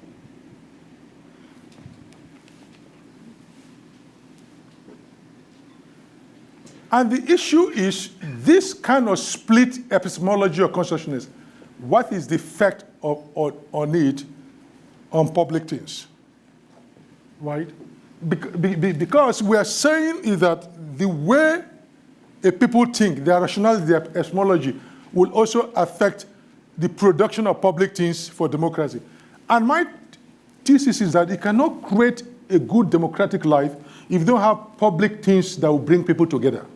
And the issue is this kind of split epistemology of consciousness. What is the effect on it on public things? Right? Because we are saying is that the way a people think, their rationality, their epistemology, will also affect the production of public things for democracy. And my thesis is that you cannot create a good democratic life if you don't have public things that will bring people together.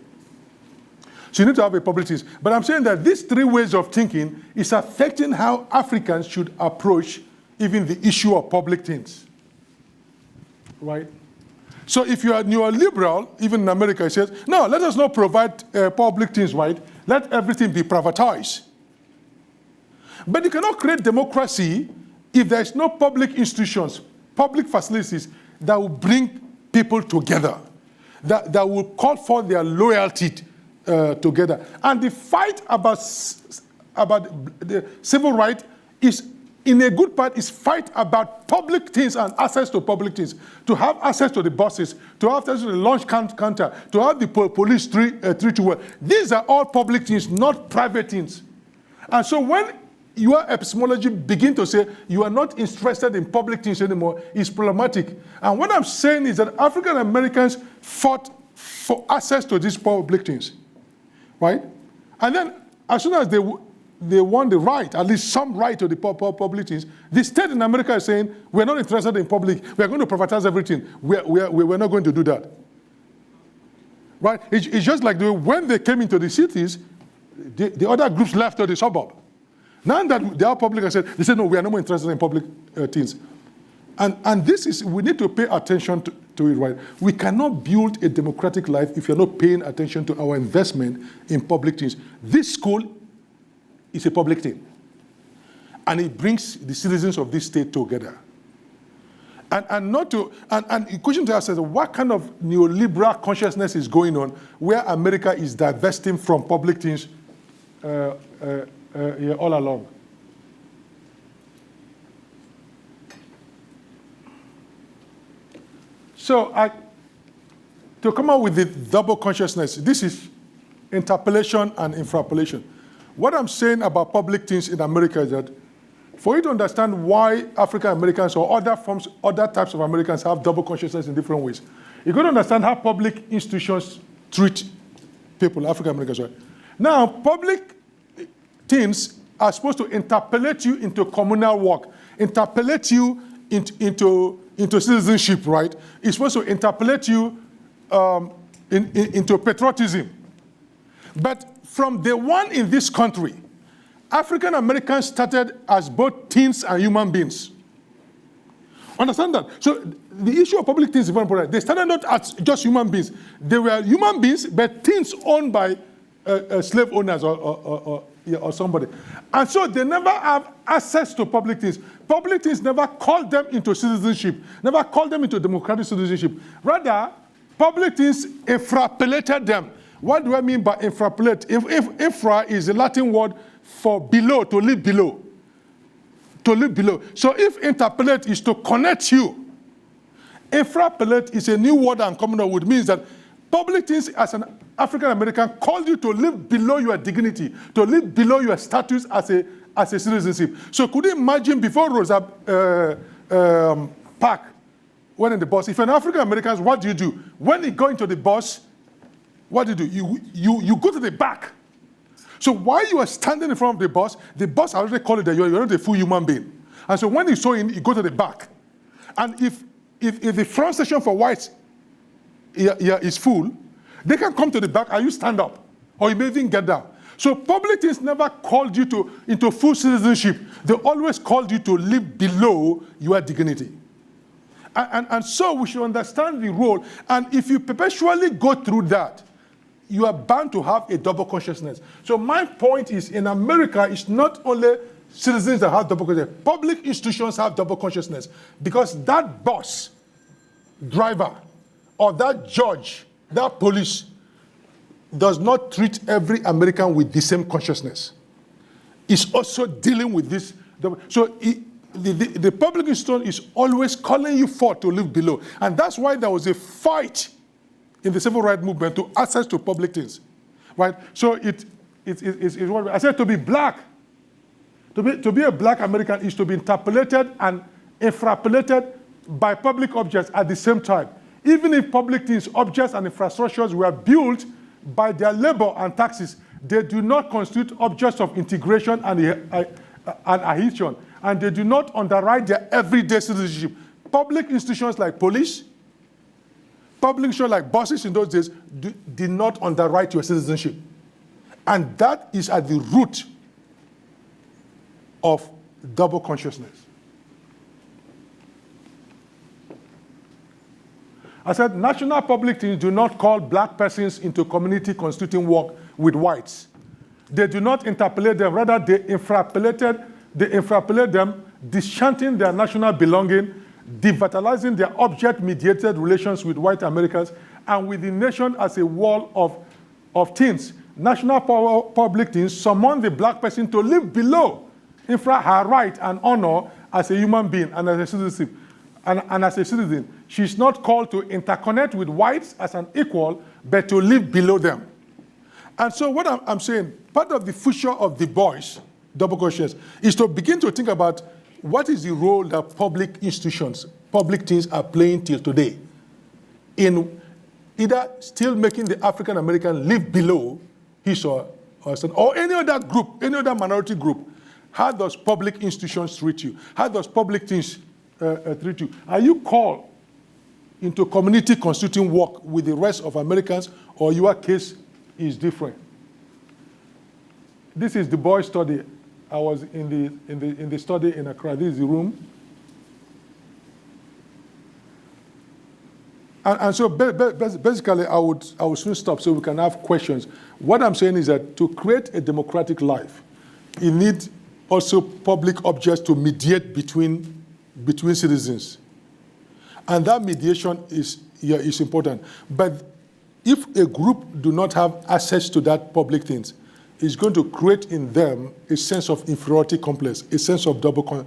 So you need to have a public things. But I'm saying that these three ways of thinking is affecting how Africans should approach even the issue of public things. Right? So if you are neoliberal, even in America, it says, no, let us not provide public things, right? Let everything be privatized. But you cannot create democracy if there is no public institutions, public facilities that will bring people together, that will call for their loyalty together. And the fight about the civil right is, in a good part, is fight about public things and access to public things. To have access to the buses, to have access to the launch counter, to have the police 321. These are all public things, not private things. And so when your epistemology begin to say you are not interested in public things anymore, it's problematic. And what I'm saying is that African Americans fought for access to these public things, right? And then as soon as they won the right, at least some right to the public things, the state in America is saying, we're not interested in public, we're going to privatize everything. We're not going to do that. Right? It's just like when they came into the cities, the other groups left to the suburb. Now that they are public, they said, no, we are no more interested in public things. And this is, we need to pay attention to it, right? We cannot build a democratic life if you're not paying attention to our investment in public things. This school is a public thing. And it brings the citizens of this state together. And the question to us is, what kind of neoliberal consciousness is going on where America is divesting from public things all along? So to come up with the double consciousness, this is interpellation and infrapolation. What I'm saying about public things in America is that for you to understand why African Americans or other types of Americans have double consciousness in different ways, you've got to understand how public institutions treat people, African Americans. Right? Now, public things are supposed to interpellate you into communal work, interpellate you into citizenship, right? It's supposed to interpellate you into patriotism. But from the one in this country, African Americans started as both teens and human beings. Understand that? So the issue of public things is very important. They started not as just human beings. They were human beings, but teens owned by slave owners or somebody. And so they never have access to public things. Public things never called them into citizenship, never called them into democratic citizenship. Rather, public things infrapellated them. What do I mean by infrapolate? Infra is the Latin word for below, to live below. To live below. So if interpellate is to connect you, infrapolate is a new word I'm coming up with, means that public things as an African American called you to live below your dignity, to live below your status as a citizenship. So could you imagine before Rosa Parks went in the bus, if an African American, what do? When you go into the bus, what do? You go to the back. So while you are standing in front of the bus already called it that you're not a full human being. And so when you saw in, you go to the back. And if the front section for whites is full, they can come to the back and you stand up, or you may even get down. So public things never called you into full citizenship. They always called you to live below your dignity. And so we should understand the role. And if you perpetually go through that, you are bound to have a double consciousness. So my point is, in America, it's not only citizens that have double consciousness. Public institutions have double consciousness because that boss, driver, or that judge, that police, does not treat every American with the same consciousness. It's also dealing with this. So the public institution is always calling you forth to live below. And that's why there was a fight in the civil rights movement to access to public things, right? So it's what I said, to be black, to be a black American is to be interpolated and infrapolated by public objects at the same time. Even if public things, objects and infrastructures were built by their labor and taxes, they do not constitute objects of integration and adhesion, and they do not underwrite their everyday citizenship. Public institutions like police, public institutions like buses in those days did not underwrite your citizenship. And that is at the root of double consciousness. I said national public things do not call black persons into community constituting work with whites. They do not interpolate them, rather they infrapolate them, disenchanting their national belonging, devitalizing their object-mediated relations with white Americans, and with the nation as a wall of things. National public things summon the black person to live below her right and honor as a human being and as a citizen. And as a citizen, she's not called to interconnect with whites as an equal, but to live below them. And so what I'm saying, part of the future of Du Bois, double consciousness, is to begin to think about what is the role that public institutions, public things are playing till today in either still making the African American live below his or son, or any other group, any other minority group. How does public institutions treat you? How does public things treat you? Are you called into community constituting work with the rest of Americans, or your case is different? This is Du Bois study. I was in the study in Accra. This is the room. And so basically, I would soon stop so we can have questions. What I'm saying is that to create a democratic life, you need also public objects to mediate between citizens. And that mediation is important. But if a group do not have access to that public things, it's going to create in them a sense of inferiority complex, a sense of double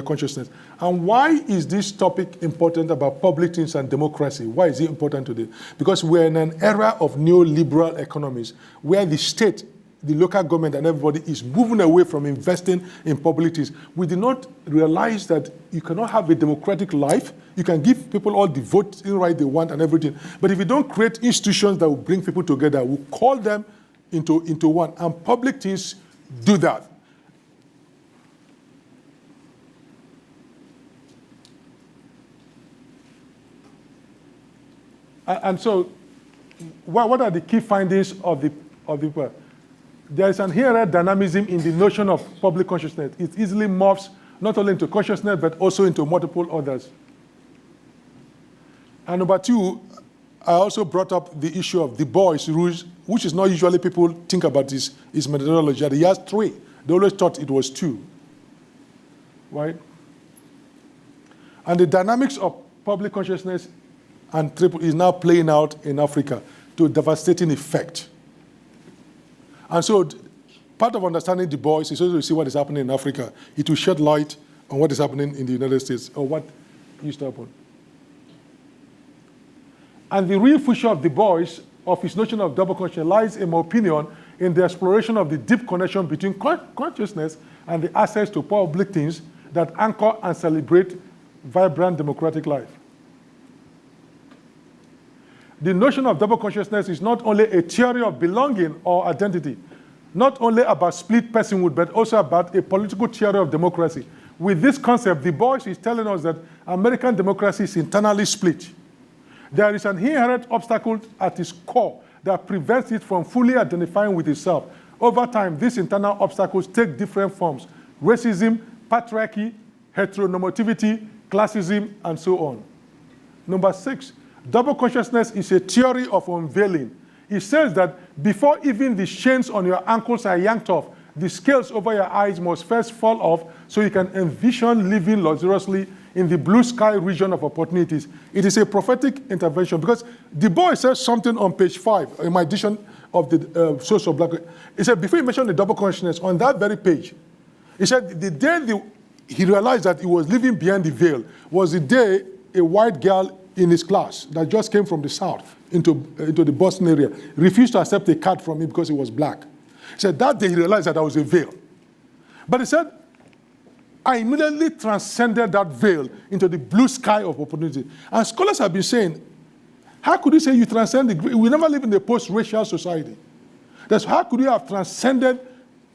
consciousness. And why is this topic important about public things and democracy? Why is it important today? Because we're in an era of neoliberal economies where the state, the local government, and everybody is moving away from investing in public things. We did not realize that you cannot have a democratic life. You can give people all the voting right they want and everything. But if you don't create institutions that will bring people together, we'll call them into one. And public things do that. And so, what are the key findings of the paper? There is an inherent dynamism in the notion of public consciousness. It easily morphs not only into consciousness, but also into multiple others. And number two, I also brought up the issue of Du Bois rules, which is not usually people think about his methodology. He has three. They always thought it was two, right? And the dynamics of public consciousness and triple is now playing out in Africa to a devastating effect. And so part of understanding Du Bois is also to see what is happening in Africa. It will shed light on what is happening in the United States, or what used to happen. And the real future of Du Bois of his notion of double consciousness lies, in my opinion, in the exploration of the deep connection between consciousness and the access to public things that anchor and celebrate vibrant democratic life. The notion of double consciousness is not only a theory of belonging or identity, not only about split personhood, but also about a political theory of democracy. With this concept, Du Bois is telling us that American democracy is internally split. There is an inherent obstacle at its core that prevents it from fully identifying with itself. Over time, these internal obstacles take different forms: racism, patriarchy, heteronormativity, classism, and so on. Number 6, double consciousness is a theory of unveiling. It says that before even the chains on your ankles are yanked off, the scales over your eyes must first fall off so you can envision living luxuriously in the blue sky region of opportunities. It is a prophetic intervention because Du Bois says something on page 5 in my edition of the Source of Black. He said, before he mentioned the double consciousness, on that very page, he said the day he realized that he was living behind the veil was the day a white girl in his class that just came from the South into the Boston area refused to accept a card from him because he was black. He said that day he realized that there was a veil. But he said, I immediately transcended that veil into the blue sky of opportunity. And scholars have been saying, how could you say you transcend the, we never live in a post-racial society. That's how could you have transcended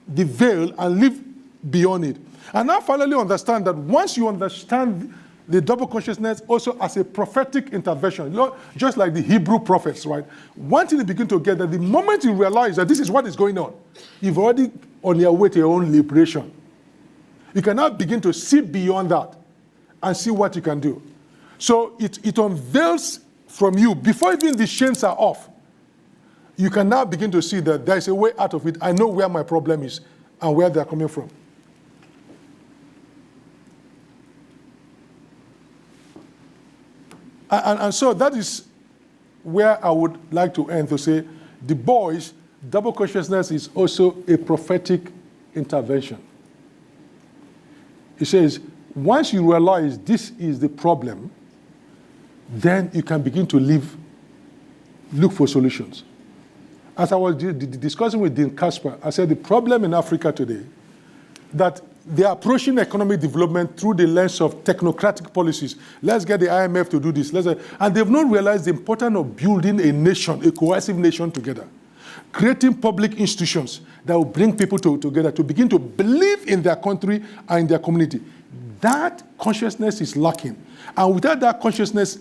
the veil and live beyond it? And I finally understand that once you understand the double consciousness also as a prophetic intervention, just like the Hebrew prophets, right? Once you begin to get that, the moment you realize that this is what is going on, you've already on your way to your own liberation. You can now begin to see beyond that and see what you can do. So it unveils from you, before even the chains are off, you can now begin to see that there is a way out of it. I know where my problem is and where they're coming from. And so that is where I would like to end, to say Du Bois, double consciousness is also a prophetic intervention. He says, once you realize this is the problem, then you can begin to look for solutions. As I was discussing with Dean Kasper, I said the problem in Africa today, that they are approaching economic development through the lens of technocratic policies. Let's get the IMF to do this. And they've not realized the importance of building a nation, a cohesive nation together. Creating public institutions that will bring people together to begin to believe in their country and in their community. That consciousness is lacking. And without that consciousness,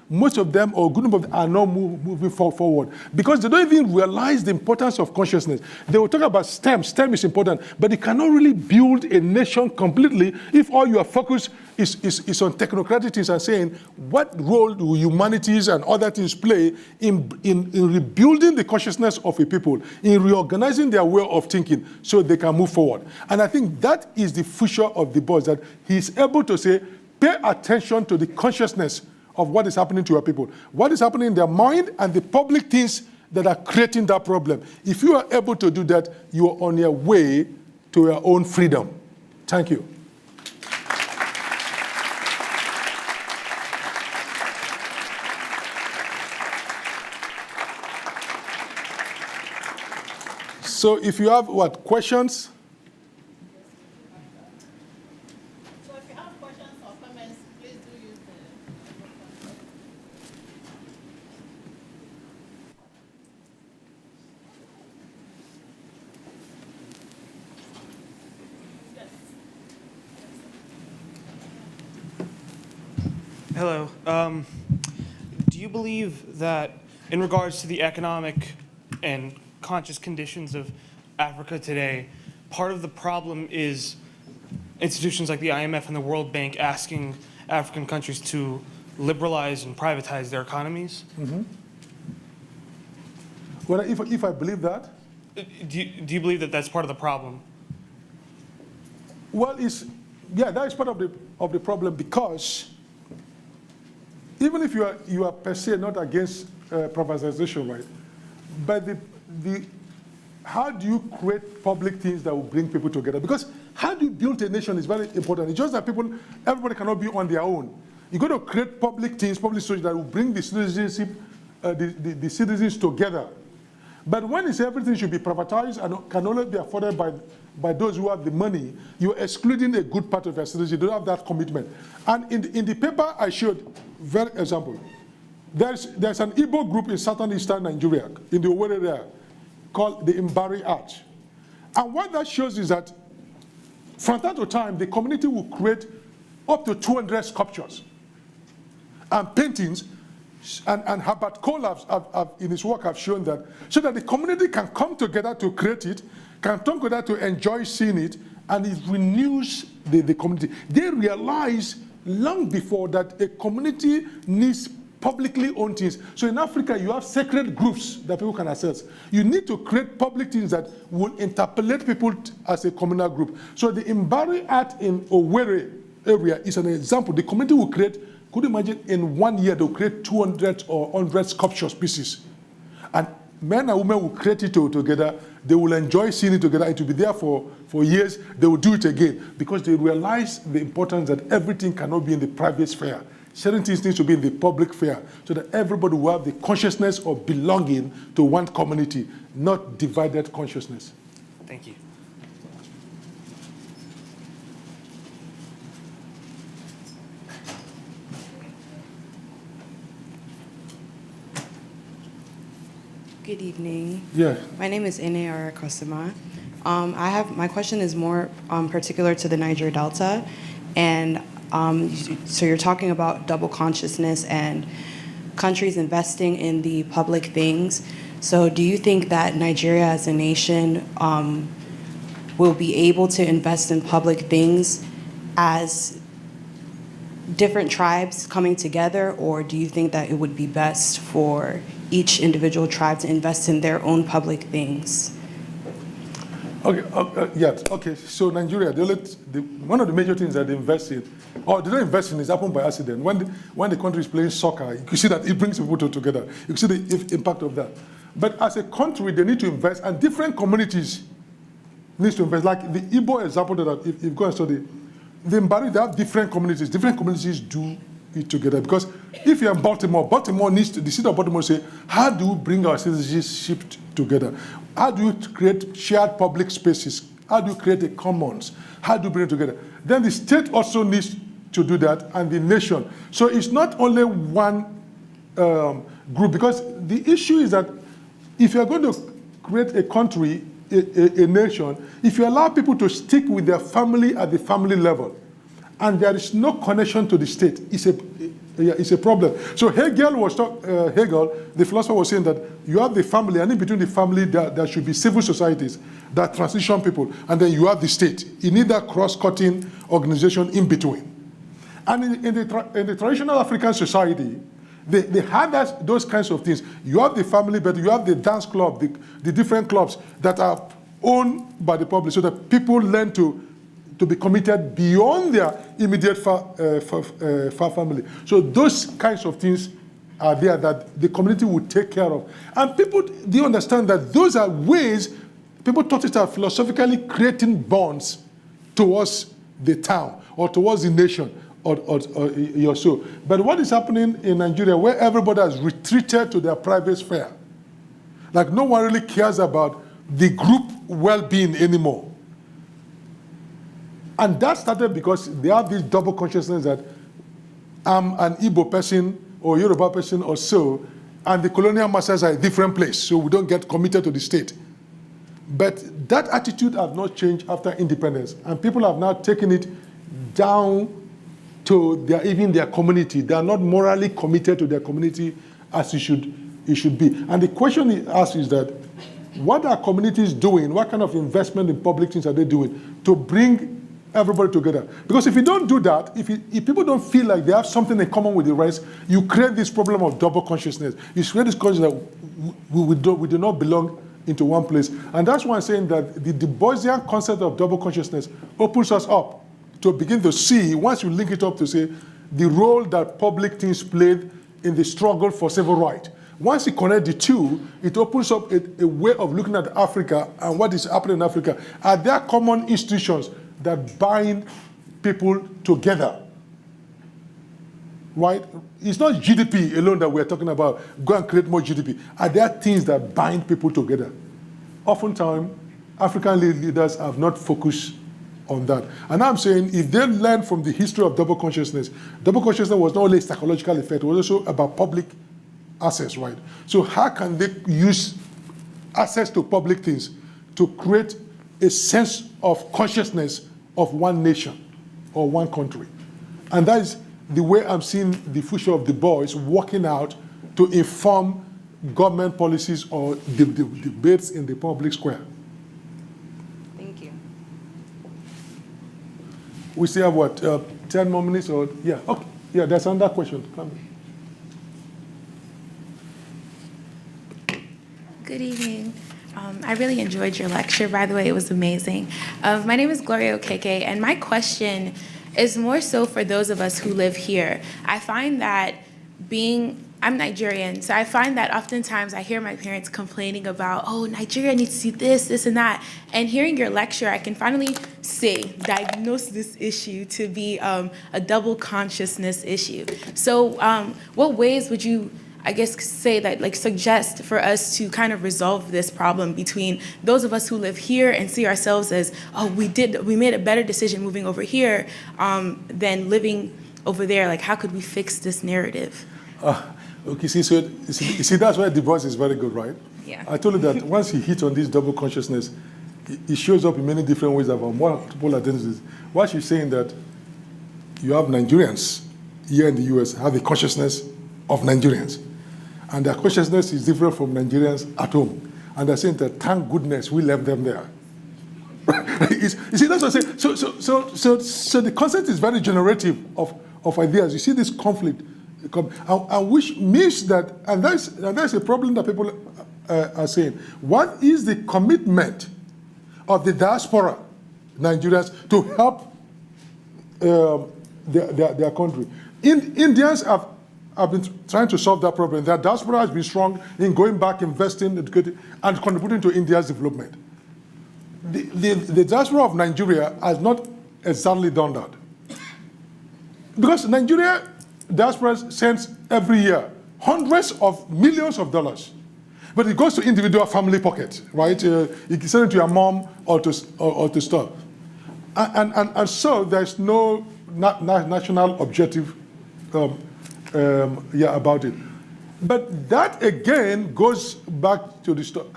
most of them, or a good number of them, are not moving forward because they don't even realize the importance of consciousness. They will talk about STEM. STEM is important, but you cannot really build a nation completely if all your focus is on technocratic things and saying, what role do humanities and other things play in rebuilding the consciousness of a people, in reorganizing their way of thinking so they can move forward. And I think that is the future of Du Bois, that he's able to say, pay attention to the consciousness of what is happening to your people, what is happening in their mind, and the public things that are creating that problem. If you are able to do that, you are on your way to your own freedom. Thank you. So if you have, questions? So if you have questions or comments, please do use the Hello. Do you believe that in regards to the economic and conscious conditions of Africa today, part of the problem is institutions like the IMF and the World Bank asking African countries to liberalize and privatize their economies? Mm-hmm. Well, if I believe that? Do you believe that that's part of the problem? Well, that is part of the problem, because even if you are per se not against privatization, right? But how do you create public things that will bring people together? Because how do you build a nation is very important. It's just that everybody cannot be on their own. You got to create public things, public structures that will bring the citizenship the citizens together. But when it's everything should be privatized and can only be afforded by those who have the money, you're excluding a good part of your citizens. You don't have that commitment. And in the paper I showed, very example, there's an Igbo group in southern eastern Nigeria, in the Owerri area, called the Mbari Arch. And what that shows is that from time to time, the community will create up to 200 sculptures and paintings. And Herbert Kohl in his work have shown that, so that the community can come together to create it, can come together to enjoy seeing it, and it renews the community. They realize long before that a community needs publicly owned things. So in Africa, you have sacred groups that people can access. You need to create public things that will interpolate people as a communal group. So the Mbari Art in Owerri area is an example. The community will create, could you imagine, in 1 year they'll create 200 or 100 sculpture pieces. And men and women will create it together. They will enjoy seeing it together. It will be there for years. They will do it again because they realize the importance that everything cannot be in the private sphere. Certain things need to be in the public sphere so that everybody will have the consciousness of belonging to one community, not divided consciousness. Thank you. Good evening. Yeah. My name is Ineara Kosima. My question is more particular to the Niger Delta, and so you're talking about double consciousness and countries investing in the public things. So do you think that Nigeria as a nation will be able to invest in public things as different tribes coming together, or do you think that it would be best for each individual tribe to invest in their own public things? Okay, yeah, okay. So Nigeria, one of the major things that they invest in, or they don't invest in, is happened by accident. When the country is playing soccer, you can see that it brings people together. You can see the impact of that. But as a country, they need to invest, and different communities need to invest. Like the Igbo example that if you go and study, the Mbari, they have different communities. Different communities do it together. Because if you're in Baltimore needs to, the city of Baltimore say, how do we bring our citizenship together? How do you create shared public spaces? How do you create a commons? How do you bring it together? Then the state also needs to do that, and the nation. So it's not only one group, because the issue is that if you're going to create a country, a nation, if you allow people to stick with their family at the family level, and there is no connection to the state, it's a problem. So Hegel, the philosopher, was saying that you have the family, and in between the family, there should be civil societies that transition people, and then you have the state. You need that cross-cutting organization in between. And in the traditional African society, they had those kinds of things. You have the family, but you have the dance club, the different clubs that are owned by the public, so that people learn to be committed beyond their immediate far family. So those kinds of things are there that the community will take care of. And people do understand that those are ways, people thought it are philosophically creating bonds towards the town or towards the nation or so. But what is happening in Nigeria, where everybody has retreated to their private sphere, like no one really cares about the group well-being anymore. And that started because they have this double consciousness that I'm an Igbo person or Yoruba person or so, and the colonial masters are a different place, so we don't get committed to the state. But that attitude has not changed after independence, and people have now taken it down to even their community. They are not morally committed to their community as it should be. And the question he asks is that, what are communities doing? What kind of investment in public things are they doing to bring everybody together? Because if you don't do that, if people don't feel like they have something in common with the rest, you create this problem of double consciousness. You create this consciousness that we do not belong into one place. And that's why I'm saying that the Du Boisian concept of double consciousness opens us up to begin to see, once you link it up to say, the role that public things played in the struggle for civil rights. Once you connect the two, it opens up a way of looking at Africa and what is happening in Africa. Are there common institutions that bind people together? right? It's not GDP alone that we're talking about. Go and create more GDP. Are there things that bind people together? Oftentimes, African leaders have not focused on that. And I'm saying if they learn from the history of double consciousness was not only a psychological effect, it was also about public access, right? So how can they use access to public things to create a sense of consciousness of one nation or one country? And that is the way I'm seeing the future of the boys working out to inform government policies or the debates in the public square. Thank you. We still have what, 10 more minutes or, yeah, okay. Yeah, there's another question. Come in. Good evening. I really enjoyed your lecture, by the way. It was amazing. My name is Gloria Okeke, and my question is more so for those of us who live here. I find that I'm Nigerian, so I find that oftentimes I hear my parents complaining about, oh, Nigeria needs to do this, this, and that. And hearing your lecture, I can finally diagnose this issue to be a double consciousness issue. So what ways would you, I guess, say that, like, suggest for us to kind of resolve this problem between those of us who live here and see ourselves as, oh, we made a better decision moving over here than living over there? Like, how could we fix this narrative? Okay, so you see, that's why Du Bois is very good, right? Yeah. I told you that once he hits on this double consciousness, it shows up in many different ways about multiple identities. What she's saying that you have Nigerians here in the US have the consciousness of Nigerians. And their consciousness is different from Nigerians at home. And they're saying that thank goodness we left them there. You see, that's what I'm saying. So the concept is very generative of ideas. You see this conflict, and which means that, and that's a problem that people are saying. What is the commitment of the diaspora Nigerians to help their country? Indians have been trying to solve that problem. Their diaspora has been strong in going back, investing, educating, and contributing to India's development. The diaspora of Nigeria has not exactly done that. Because Nigeria diaspora sends every year hundreds of millions of dollars. But it goes to individual family pockets, right? You can send it to your mom or to stuff. And so there's no national objective about it. But that again goes back to the story.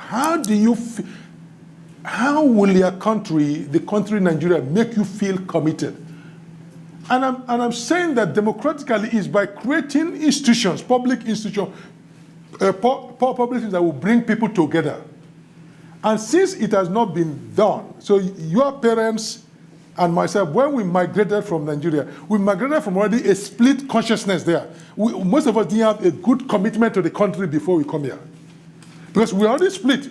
How will your country, the country Nigeria, make you feel committed? And I'm saying that democratically is by creating institutions, public institutions, public things that will bring people together. And since it has not been done, so your parents and myself, when we migrated from Nigeria, we migrated from already a split consciousness there. Most of us didn't have a good commitment to the country before we come here. Because we already split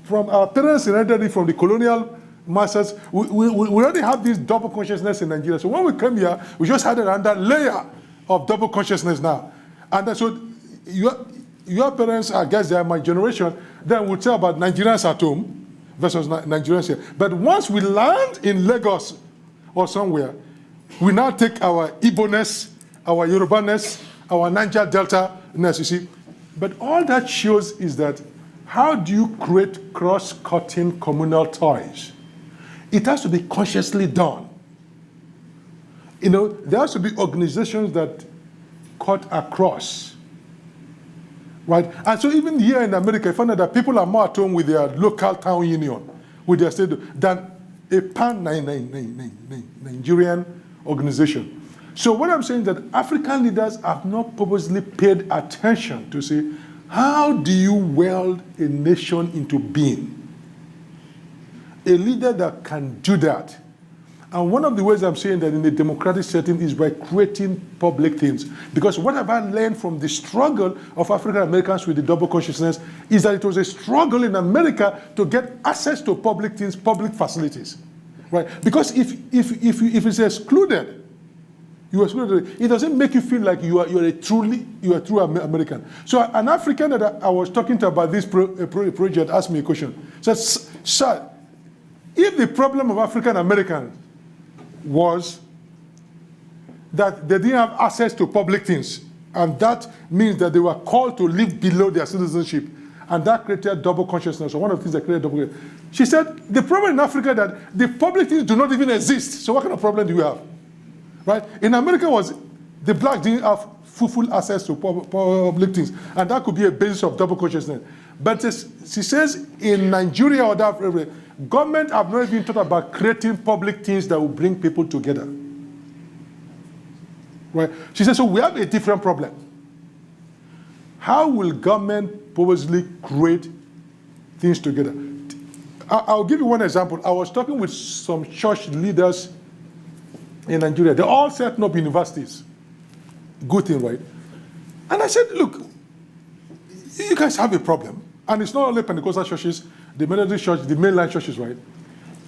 from our parents inherited from the colonial masters. We already have this double consciousness in Nigeria. So when we came here, we just had another layer of double consciousness now. And so your parents, I guess they are my generation, then would say about Nigerians at home versus Nigerians here. But once we land in Lagos or somewhere, we now take our Igbo-ness, our Yoruba-ness, our Niger Delta-ness, you see. But all that shows is that how do you create cross-cutting communal ties? It has to be consciously done. You know, there has to be organizations that cut across. Right? And so even here in America, I found out that people are more at home with their local town union, with their state, than a pan-Nigerian organization. So what I'm saying is that African leaders have not purposely paid attention to say, how do you weld a nation into being? A leader that can do that. And one of the ways I'm saying that in a democratic setting is by creating public things. Because what have I learned from the struggle of African Americans with the double consciousness is that it was a struggle in America to get access to public things, public facilities. Right? Because if it's excluded, you are excluded, it doesn't make you feel like you are a true American. So an African that I was talking to about this project asked me a question. Said, sir, if the problem of African Americans was that they didn't have access to public things. And that means that they were called to live below their citizenship. And that created double consciousness, or one of the things that created double consciousness. She said, the problem in Africa that the public things do not even exist. So what kind of problem do you have? Right? In America was, the blacks didn't have full access to public things. And that could be a basis of double consciousness. But she says in Nigeria or that, government have not even thought about creating public things that will bring people together. Right? She says, so we have a different problem. How will government purposely create things together? I'll give you one example. I was talking with some church leaders in Nigeria. They all setting up universities. Good thing, right? And I said, look, you guys have a problem. And it's not only Pentecostal churches, the Methodist church, the mainline churches, right?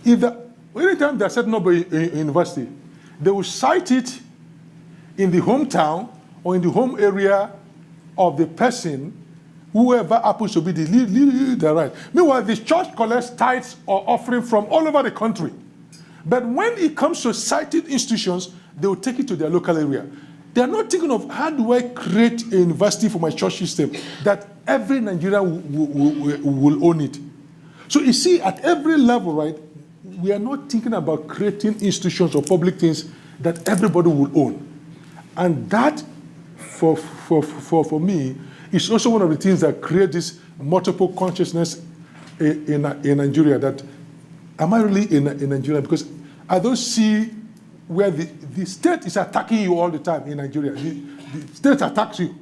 Anytime they're setting up a university, they will cite it in the hometown or in the home area of the person, whoever happens to be the leader, right? Meanwhile, the church collects tithes or offering from all over the country. But when it comes to cited institutions, they will take it to their local area. They're not thinking of how do I create a university for my church system that every Nigerian will own it. So you see, at every level, right, we are not thinking about creating institutions or public things that everybody will own. And that, for me, is also one of the things that create this multiple consciousness in Nigeria, that am I really in Nigeria? Because I don't see where the state is attacking you all the time in Nigeria. The state attacks you.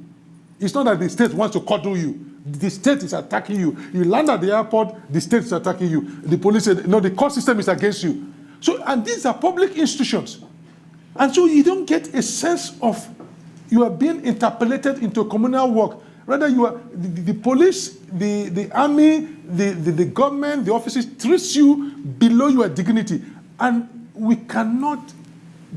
It's not that the state wants to cuddle you. The state is attacking you. You land at the airport, the state is attacking you. The police said, no, the court system is against you. So, and these are public institutions. And so you don't get a sense of you are being interpolated into communal work. Rather, you are the police, the army, the government, the offices treats you below your dignity. And we cannot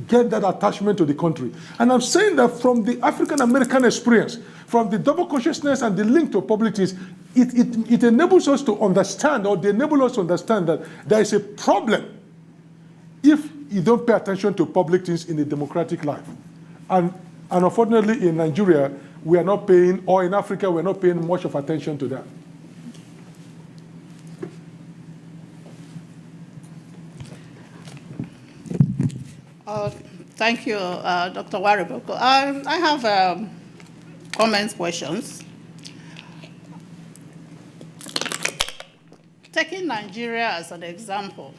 get that attachment to the country. And I'm saying that from the African-American experience, from the double consciousness and the link to public things, it enables us to understand, or they enable us to understand that there is a problem if you don't pay attention to public things in the democratic life. And unfortunately, in Nigeria, we are not paying, or in Africa, we're not paying much of attention to that. Thank you, Dr. Wariboko. I have comments, questions. Taking Nigeria as an example,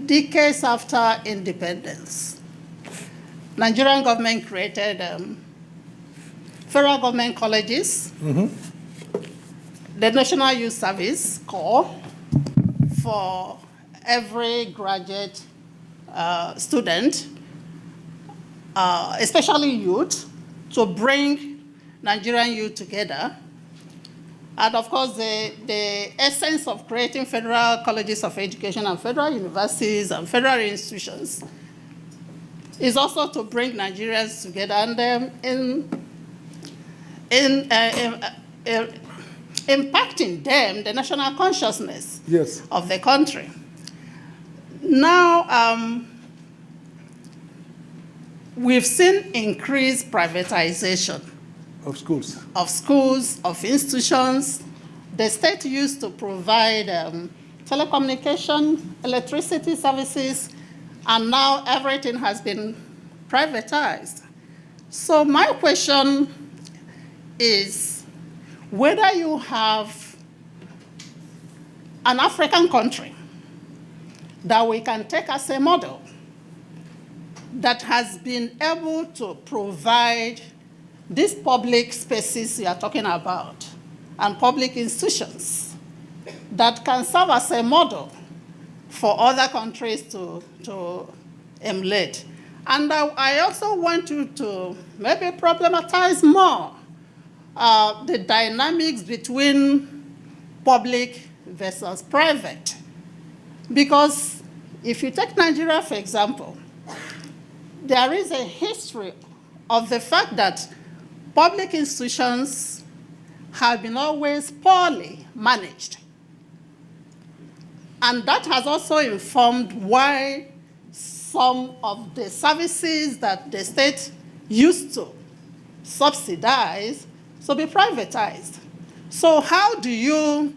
decades after independence, Nigerian government created federal government colleges, the National Youth Service Corps for every graduate student, especially youth, to bring Nigerian youth together. And of course, the essence of creating federal colleges of education and federal universities and federal institutions is also to bring Nigerians together and impacting them, the national consciousness of the country. Now, we've seen increased privatization of schools, of institutions. The state used to provide telecommunication, electricity services, and now everything has been privatized. So my question is whether you have an African country that we can take as a model that has been able to provide these public spaces you are talking about and public institutions that can serve as a model for other countries to emulate. And I also want you to maybe problematize more the dynamics between public versus private. Because if you take Nigeria, for example, there is a history of the fact that public institutions have been always poorly managed. And that has also informed why some of the services that the state used to subsidize to be privatized. So how do you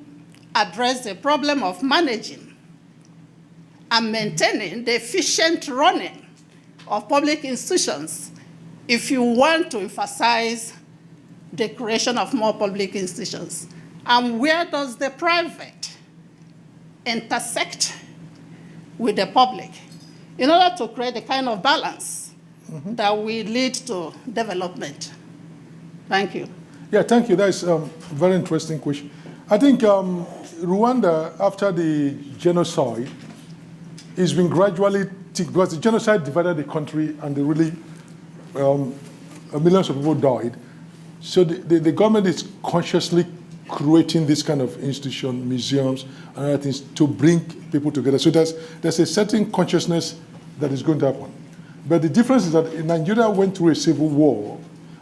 address the problem of managing and maintaining the efficient running of public institutions if you want to emphasize the creation of more public institutions? And where does the private intersect with the public in order to create a kind of balance that will lead to development? Thank you. Yeah, thank you. That's a very interesting question. I think Rwanda, after the genocide, has been gradually, because the genocide divided the country and they really, millions of people died. So the government is consciously creating this kind of institution, museums, and other things to bring people together. So there's a certain consciousness that is going to happen. But the difference is that Nigeria went through a civil war,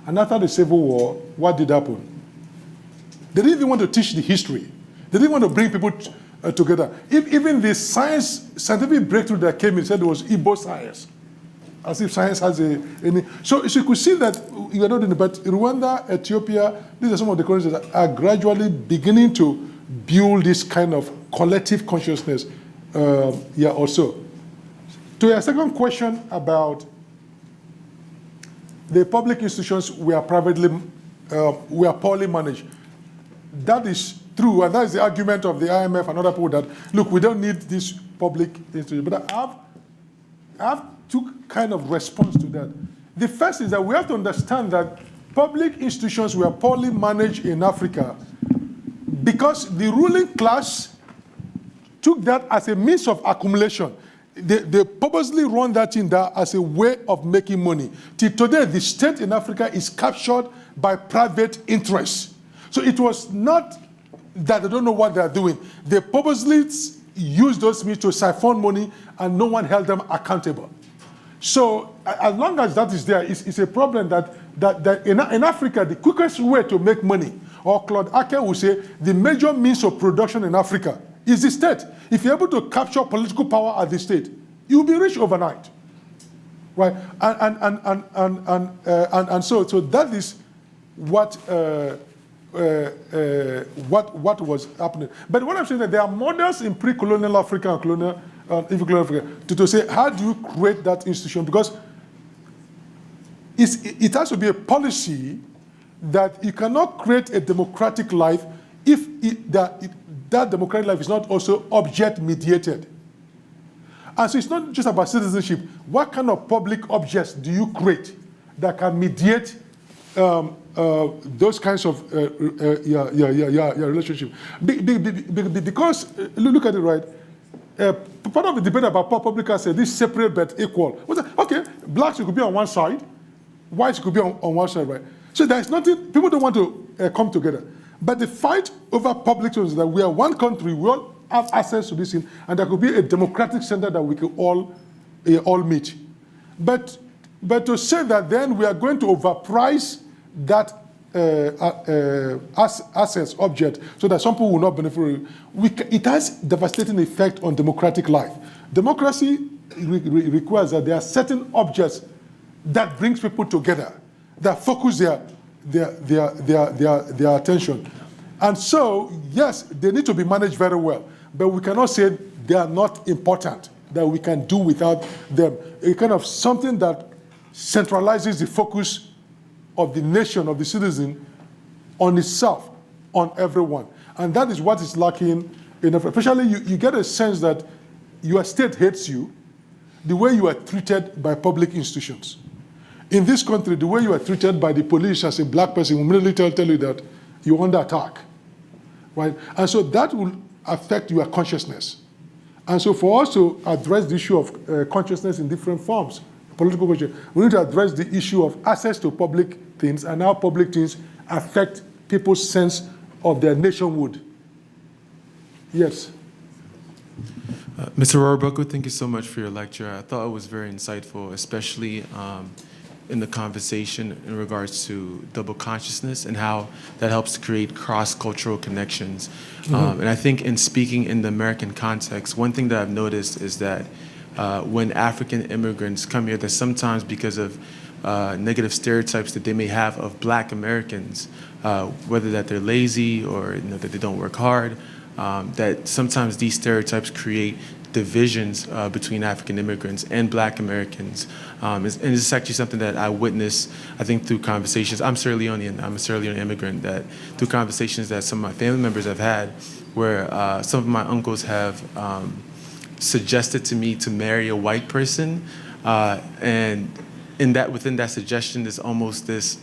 and after the civil war, what did happen? They didn't even want to teach the history. They didn't want to bring people together. Even the scientific breakthrough that came in said it was Igbo science, as if science has any. So you could see that you are not doing it, but Rwanda, Ethiopia, these are some of the countries that are gradually beginning to build this kind of collective consciousness here also. To your second question about the public institutions we are poorly managed. That is true, and that is the argument of the IMF and other people that, look, we don't need this public institution. But I have two kind of response to that. The first is that we have to understand that public institutions were poorly managed in Africa because the ruling class took that as a means of accumulation. They purposely run that in there as a way of making money. Till today, the state in Africa is captured by private interests. So it was not that they don't know what they're doing. They purposely used those means to siphon money and no one held them accountable. So as long as that is there, it's a problem that in Africa, the quickest way to make money, or Claude Ake will say, the major means of production in Africa is the state. If you're able to capture political power at the state, you'll be rich overnight, right? And so that is what was happening. But what I'm saying is that there are models in pre-colonial Africa and colonial, colonial Africa to say, how do you create that institution? Because it has to be a policy that you cannot create a democratic life if that democratic life is not also object-mediated. And so it's not just about citizenship. What kind of public objects do you create that can mediate those kinds of relationship? Because, look at it, right? Part of the debate about public assets, this separate but equal. Okay, blacks could be on one side, whites could be on one side, right? So there's nothing, people don't want to come together. But the fight over public services is that we are one country, we all have access to this thing, and there could be a democratic center that we can all meet. But to say that then we are going to overprice that assets object so that some people will not benefit, it has devastating effect on democratic life. Democracy requires that there are certain objects that brings people together, that focus their attention. And so, yes, they need to be managed very well, but we cannot say they are not important, that we can do without them. A kind of something that centralizes the focus of the nation, of the citizen, on itself, on everyone. And that is what is lacking in Africa. Especially, you get a sense that your state hates you the way you are treated by public institutions. In this country, the way you are treated by the police as a black person will immediately tell you that you're under attack, right? And so that will affect your consciousness. And so for us to address the issue of consciousness in different forms, political consciousness, we need to address the issue of access to public things and how public things affect people's sense of their nationhood. Yes. Mr. Roriboku, thank you so much for your lecture. I thought it was very insightful, especially in the conversation in regards to double consciousness and how that helps to create cross-cultural connections. And I think in speaking in the American context, one thing that I've noticed is that when African immigrants come here, that sometimes because of negative stereotypes that they may have of Black Americans, whether that they're lazy or that they don't work hard, that sometimes these stereotypes create divisions between African immigrants and Black Americans. And this is actually something that I witnessed, I think, through conversations. I'm Sierra Leonean, I'm a Sierra Leonean immigrant, that through conversations that some of my family members have had, where some of my uncles have suggested to me to marry a white person, and within that suggestion, there's almost this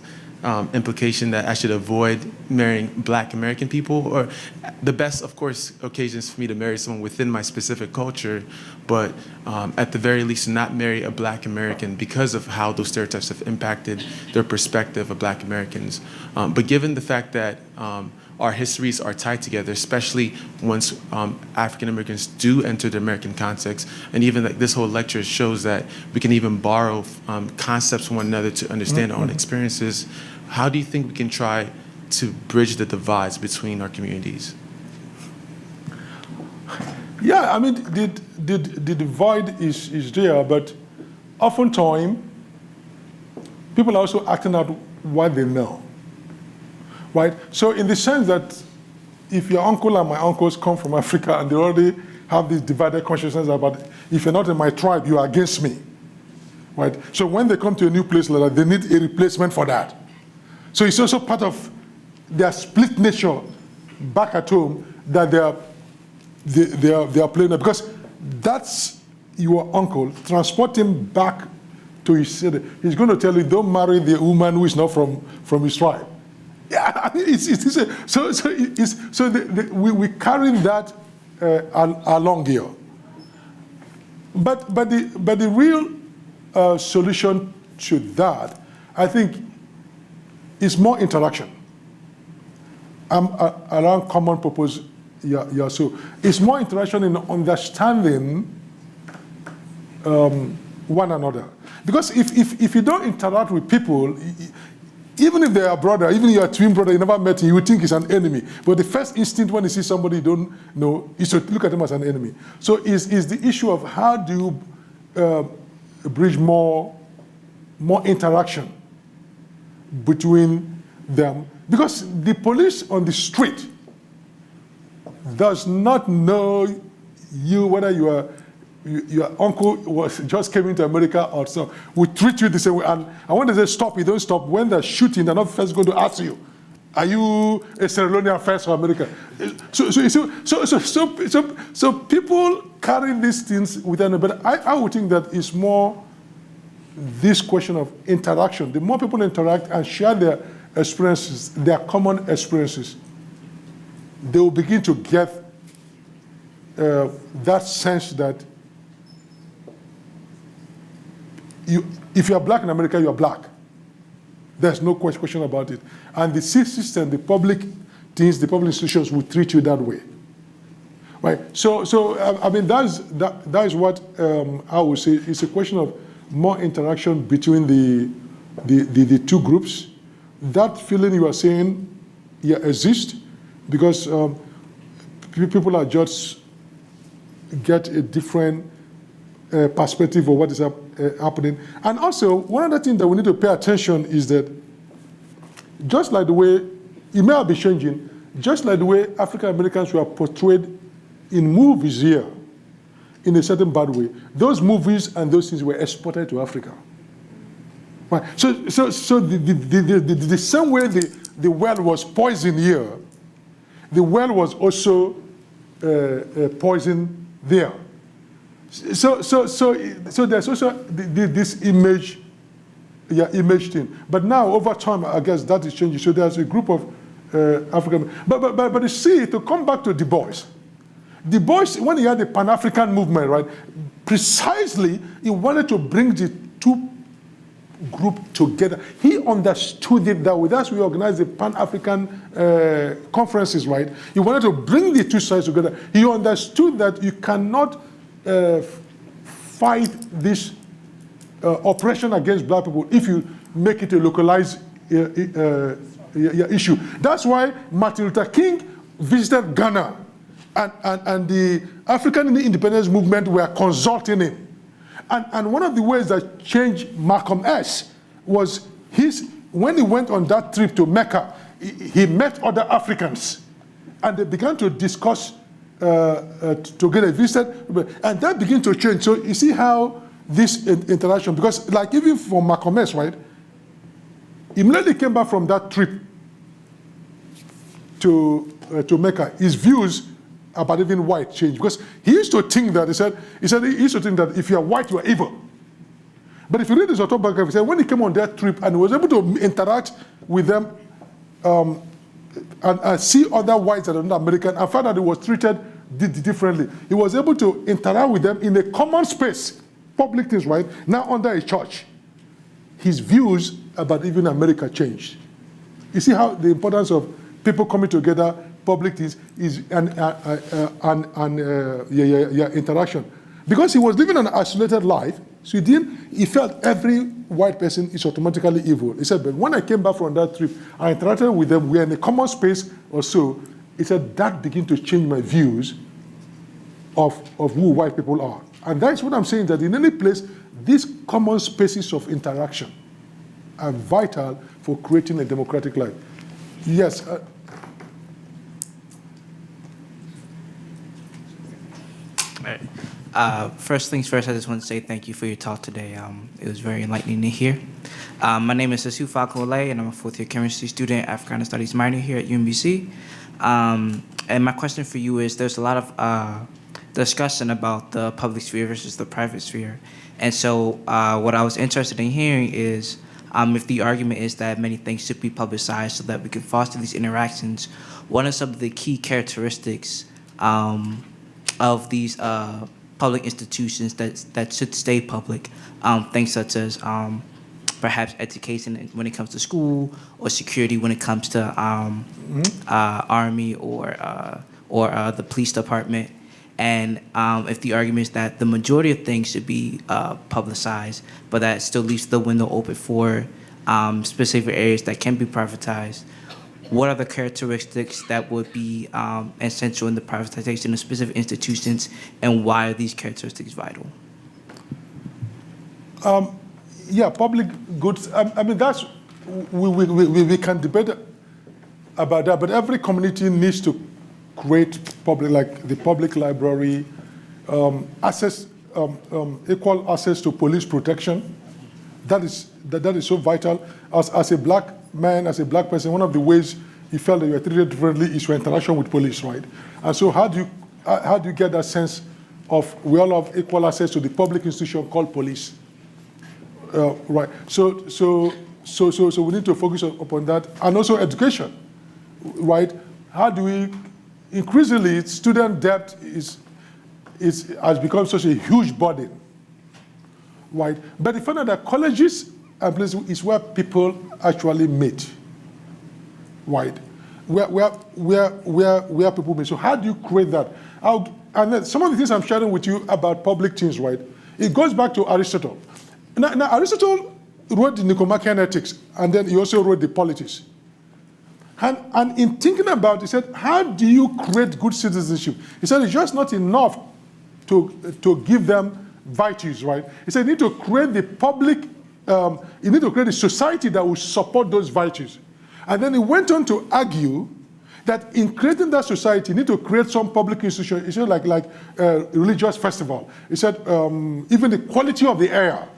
implication that I should avoid marrying Black American people, or the best, of course, occasions for me to marry someone within my specific culture, but at the very least not marry a Black American because of how those stereotypes have impacted their perspective of Black Americans. But given the fact that our histories are tied together, especially once African immigrants do enter the American context, and even like this whole lecture shows that we can even borrow concepts from one another to understand our own experiences. How do you think we can try to bridge the divides between our communities? Yeah, I mean, the divide is there, but oftentimes people are also acting out what they know, right? So in the sense that if your uncle and my uncles come from Africa and they already have this divided consciousness about, if you're not in my tribe, you are against me, right? So when they come to a new place like that, they need a replacement for that. So it's also part of their split nature back at home that they are playing, because that's your uncle. Transport him back to his city. He's going to tell you, don't marry the woman who is not from his tribe. Yeah, I mean, we carrying that along here. But the real solution to that, I think, is more interaction around common purpose. Yeah, so it's more interaction in understanding one another. Because if you don't interact with people, even if they are brother, even if you're a twin brother, you never met him, you would think he's an enemy. But the first instinct when you see somebody you don't know is to look at him as an enemy. So is the issue of how do you bridge more interaction between them, because the police on the street does not know you, whether your uncle just came into America or so. We treat you the same way, and when they say stop, you don't stop. When they're shooting, they're not first going to ask you, are you a Sierra Leonean first or American? So people carry these things within, but I would think that it's more this question of interaction. The more people interact and share their experiences, their common experiences, they will begin to get that sense that if you are Black in America, you are Black. There's no question about it. And the system, the public things, the public institutions will treat you that way. Right? So I mean, that is what I would say. It's a question of more interaction between the two groups. That feeling you are saying exists because people are just get a different perspective of what is happening. And also, one other thing that we need to pay attention is that just like the way, it may have been changing, just like the way African Americans were portrayed in movies here, in a certain bad way, those movies and those things were exported to Africa. Right. So the same way the well was poisoned here, the well was also poisoned there. So there's also this image thing. But now, over time, I guess that is changing. So there's a group of African. But you see, to come back to Du Bois, when he had the Pan-African movement, right, precisely he wanted to bring the two group together. He understood it that way. That's why we organized the Pan-African conferences, right? He wanted to bring the two sides together. He understood that you cannot fight this oppression against Black people if you make it a localized issue. That's why Martin Luther King visited Ghana, and the African independence movement were consulting him And one of the ways that changed Malcolm X was when he went on that trip to Mecca, he met other Africans, and they began to discuss together, and that began to change. So you see how this interaction, because like even for Malcolm X, right, he immediately came back from that trip to Mecca, his views about even white changed, because he used to think that, he used to think that if you are white, you are evil. But if you read his autobiography, he said when he came on that trip and he was able to interact with them and see other whites that are not American, and found that he was treated differently. He was able to interact with them in a common space, public things, right? Now under a church. His views about even America changed. You see how the importance of people coming together, public things, is interaction. Because he was living an isolated life, so he felt every white person is automatically evil. He said, but when I came back from that trip, I interacted with them, we were in a common space or so. He said, that began to change my views of who white people are. And that's what I'm saying, that in any place, these common spaces of interaction are vital for creating a democratic life. Yes. First things first, I just want to say thank you for your talk today. It was very enlightening to hear. My name is Sasu Falco-Olay, and I'm a fourth-year chemistry student, Africana Studies minor here at UMBC. And my question for you is, there's a lot of discussion about the public sphere versus the private sphere. And so what I was interested in hearing is if the argument is that many things should be publicized so that we can foster these interactions, what are some of the key characteristics of these public institutions that should stay public, things such as perhaps education when it comes to school, or security when it comes to Army or the police department, and if the argument is that the majority of things should be publicized, but that still leaves the window open for specific areas that can be privatized, what are the characteristics that would be essential in the privatization of specific institutions, and why are these characteristics vital? Yeah, public goods. I mean, that's we can debate about that, but every community needs to create public, like the public library, access, equal access to police protection. That is so vital. As a black man, as a black person, one of the ways you felt that you were treated differently is your interaction with police, right? And so how do you get that sense of we all have equal access to the public institution called police? Right. So we need to focus upon that, and also education, right? How do we increasingly student debt has become such a huge burden, right? But the fact that colleges and places is where people actually meet, right? Where people meet. So how do you create that? And then some of the things I'm sharing with you about public things, right? It goes back to Aristotle. Now Aristotle wrote the Nicomachean Ethics, and then he also wrote the Polities. And in thinking about it, he said, how do you create good citizenship? He said, it's just not enough to give them virtues, right? He said, you need to create the public, you need to create a society that will support those virtues. And then he went on to argue that in creating that society, you need to create some public institution. He said, like religious festival. He said, even the quality of the air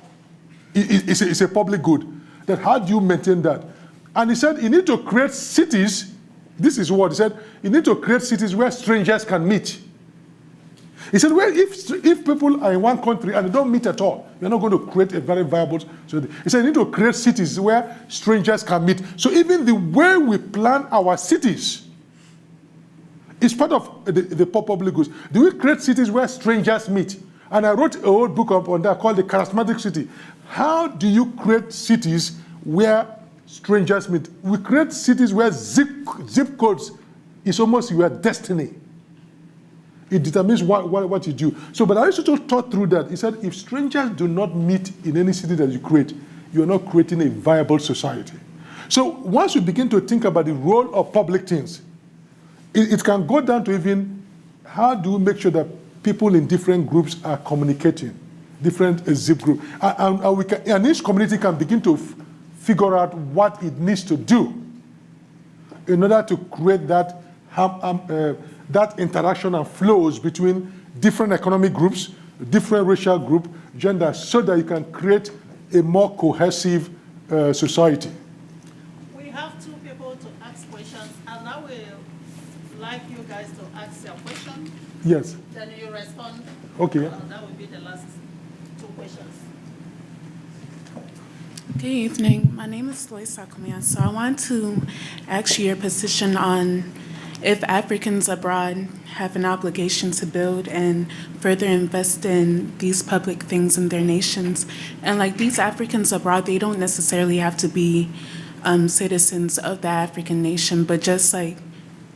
is a public good. That how do you maintain that? And he said, you need to create cities. This is what he said. You need to create cities where strangers can meet. He said, well, if people are in one country and they don't meet at all, you're not going to create a very viable society. He said, you need to create cities where strangers can meet. So even the way we plan our cities is part of the public goods. Do we create cities where strangers meet? And I wrote a whole book on that called The Charismatic City. How do you create cities where strangers meet? We create cities where zip codes is almost your destiny. It determines what you do. So, but Aristotle thought through that. He said, if strangers do not meet in any city that you create, you're not creating a viable society. So once you begin to think about the role of public things, it can go down to even how do we make sure that people in different groups are communicating? zip group. And each community can begin to figure out what it needs to do in order to create that interaction and flows between different economic groups, different racial group, gender, so that you can create a more cohesive society. We have two people to ask questions, and I will like you guys to ask your question. Yes. Then you respond. Okay. That will be the last two questions. Good evening. My name is Lois Sakumia. So I want to ask you your position on if Africans abroad have an obligation to build and further invest in these public things in their nations. And like these Africans abroad, they don't necessarily have to be citizens of the African nation, but just like,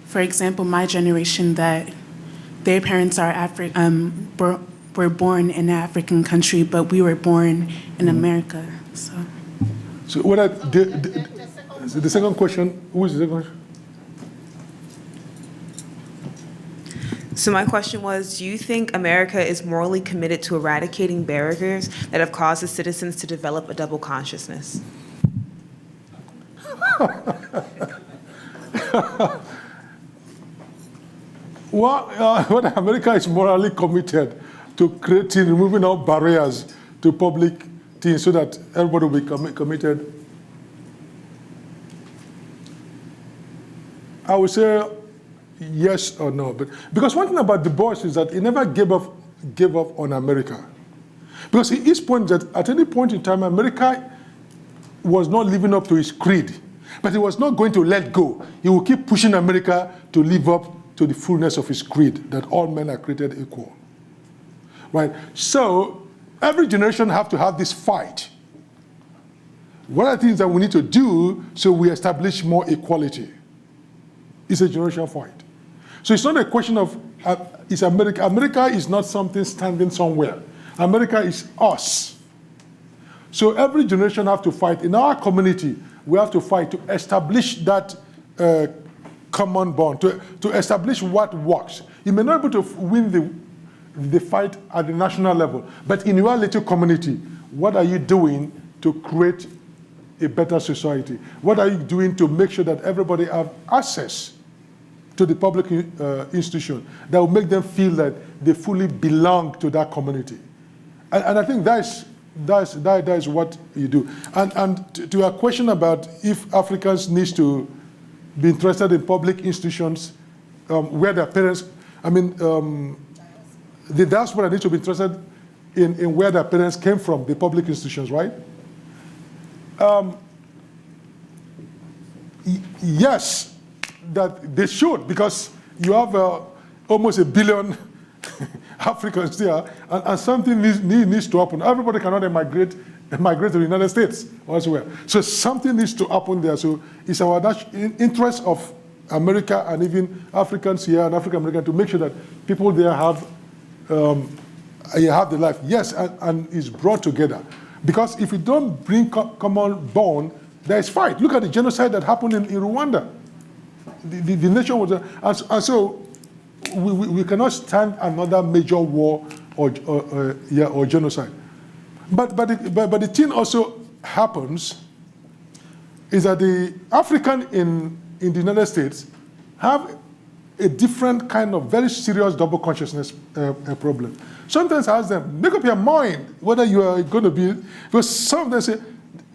for example, my generation that their parents are were born in an African country, but we were born in America. So what the second question, who is the second question? So my question was, do you think America is morally committed to eradicating barriers that have caused its citizens to develop a double consciousness? Well, America is morally committed to removing all barriers to public things so that everybody will be committed. I would say yes or no, but because one thing about Du Bois is that he never gave up on America. Because his point that at any point in time, America was not living up to his creed, but he was not going to let go. He will keep pushing America to live up to the fullness of his creed, that all men are created equal. Right? So every generation have to have this fight. What are the things that we need to do so we establish more equality? It's a generational fight. So it's not a question of, is America. America is not something standing somewhere. America is us. So every generation have to fight. In our community, we have to fight to establish that common bond, to establish what works. You may not be able to win the fight at the national level, but in your little community, what are you doing to create a better society? What are you doing to make sure that everybody have access to the public institution that will make them feel that they fully belong to that community? And I think that is what you do. And to your question about if Africans need to be interested in public institutions where their parents, the diaspora needs to be interested in where their parents came from, the public institutions, right? Yes, that they should, because you have almost 1 billion Africans there, and something needs to happen. Everybody cannot migrate to the United States or elsewhere. So something needs to happen there. So it's our interest of America and even Africans here and African Americans to make sure that people there have the life. Yes, and it's brought together. Because if you don't bring common bond, there is fight. Look at the genocide that happened in Rwanda. The nation was there. And so we cannot stand another major war or genocide. But the thing also happens is that the African in the United States have a different kind of very serious double consciousness problem. Sometimes I ask them, make up your mind whether you are going to be, because some of them say,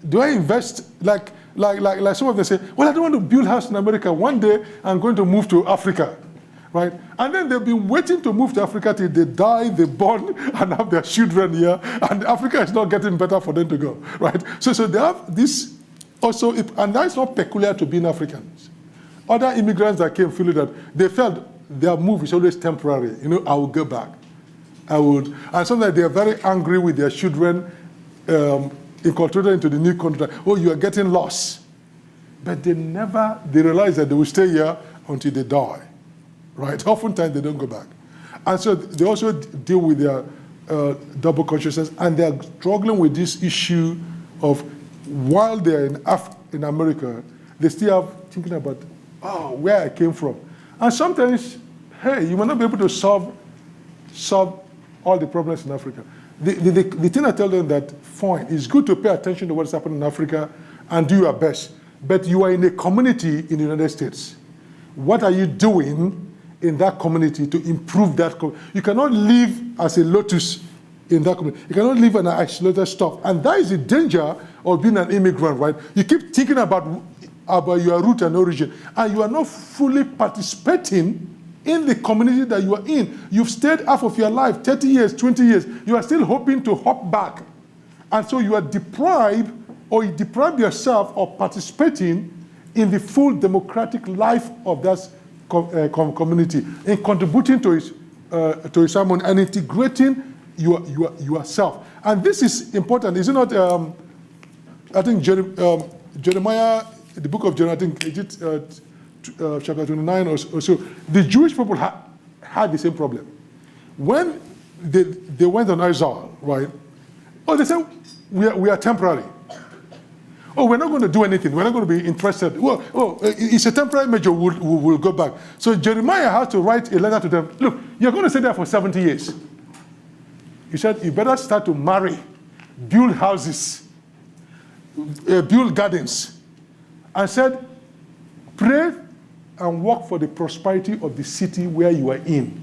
do I invest, like some of them say, well, I don't want to build a house in America. One day I'm going to move to Africa, right? And then they've been waiting to move to Africa till they die, they born, and have their children here, and Africa is not getting better for them to go, right? So they have this also, and that's not peculiar to being Africans. Other immigrants that came feeling that they felt their move is always temporary. I will go back. I would. And sometimes they are very angry with their children inculcated into the new country. Oh, you are getting lost. But they realize that they will stay here until they die, right? Oftentimes they don't go back. And so they also deal with their double consciousness, and they are struggling with this issue of, while they're in America, they still have thinking about, where I came from. And sometimes, hey, you might not be able to solve all the problems in Africa. The thing I tell them that, fine, it's good to pay attention to what's happening in Africa and do your best, but you are in a community in the United States. What are you doing in that community to improve that? You cannot live as a lotus in that community. You cannot live an isolated stuff. And that is the danger of being an immigrant, right? You keep thinking about your root and origin, and you are not fully participating in the community that you are in. You've stayed half of your life, 30 years, 20 years. You are still hoping to hop back. And so you are deprived, or you deprive yourself of participating in the full democratic life of that community, in contributing to its harmony and integrating yourself. And this is important. Is it not, I think Jeremiah, the book of Jeremiah, I think, is it chapter 29 or so, the Jewish people had the same problem. When they went on exile, right? Oh, they said, we are temporary. Oh, we're not going to do anything. We're not going to be interested. Well, it's a temporary measure. We'll go back. So Jeremiah had to write a letter to them. Look, you're going to stay there for 70 years. He said, you better start to marry, build houses, build gardens. And said, pray and work for the prosperity of the city where you are in.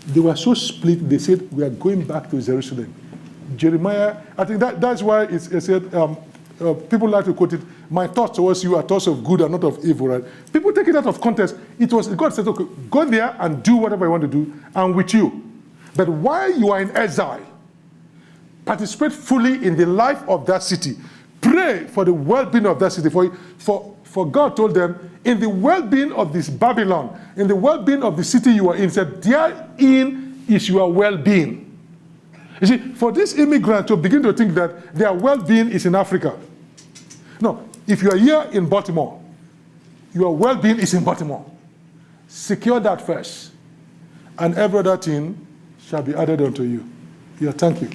They were so split, they said, we are going back to Jerusalem. Jeremiah, I think that's why it said, people like to quote it, my thoughts towards you are thoughts of good and not of evil, right? People take it out of context. God said, okay, go there and do whatever you want to do, and with you. But while you are in exile, participate fully in the life of that city. Pray for the well-being of that city. For God told them, in the well-being of this Babylon, in the well-being of the city you are in, said, therein is your well-being. You see, for this immigrant to begin to think that their well-being is in Africa. No, if you are here in Baltimore, your well-being is in Baltimore. Secure that first, and every other thing shall be added unto you. Yeah, thank you.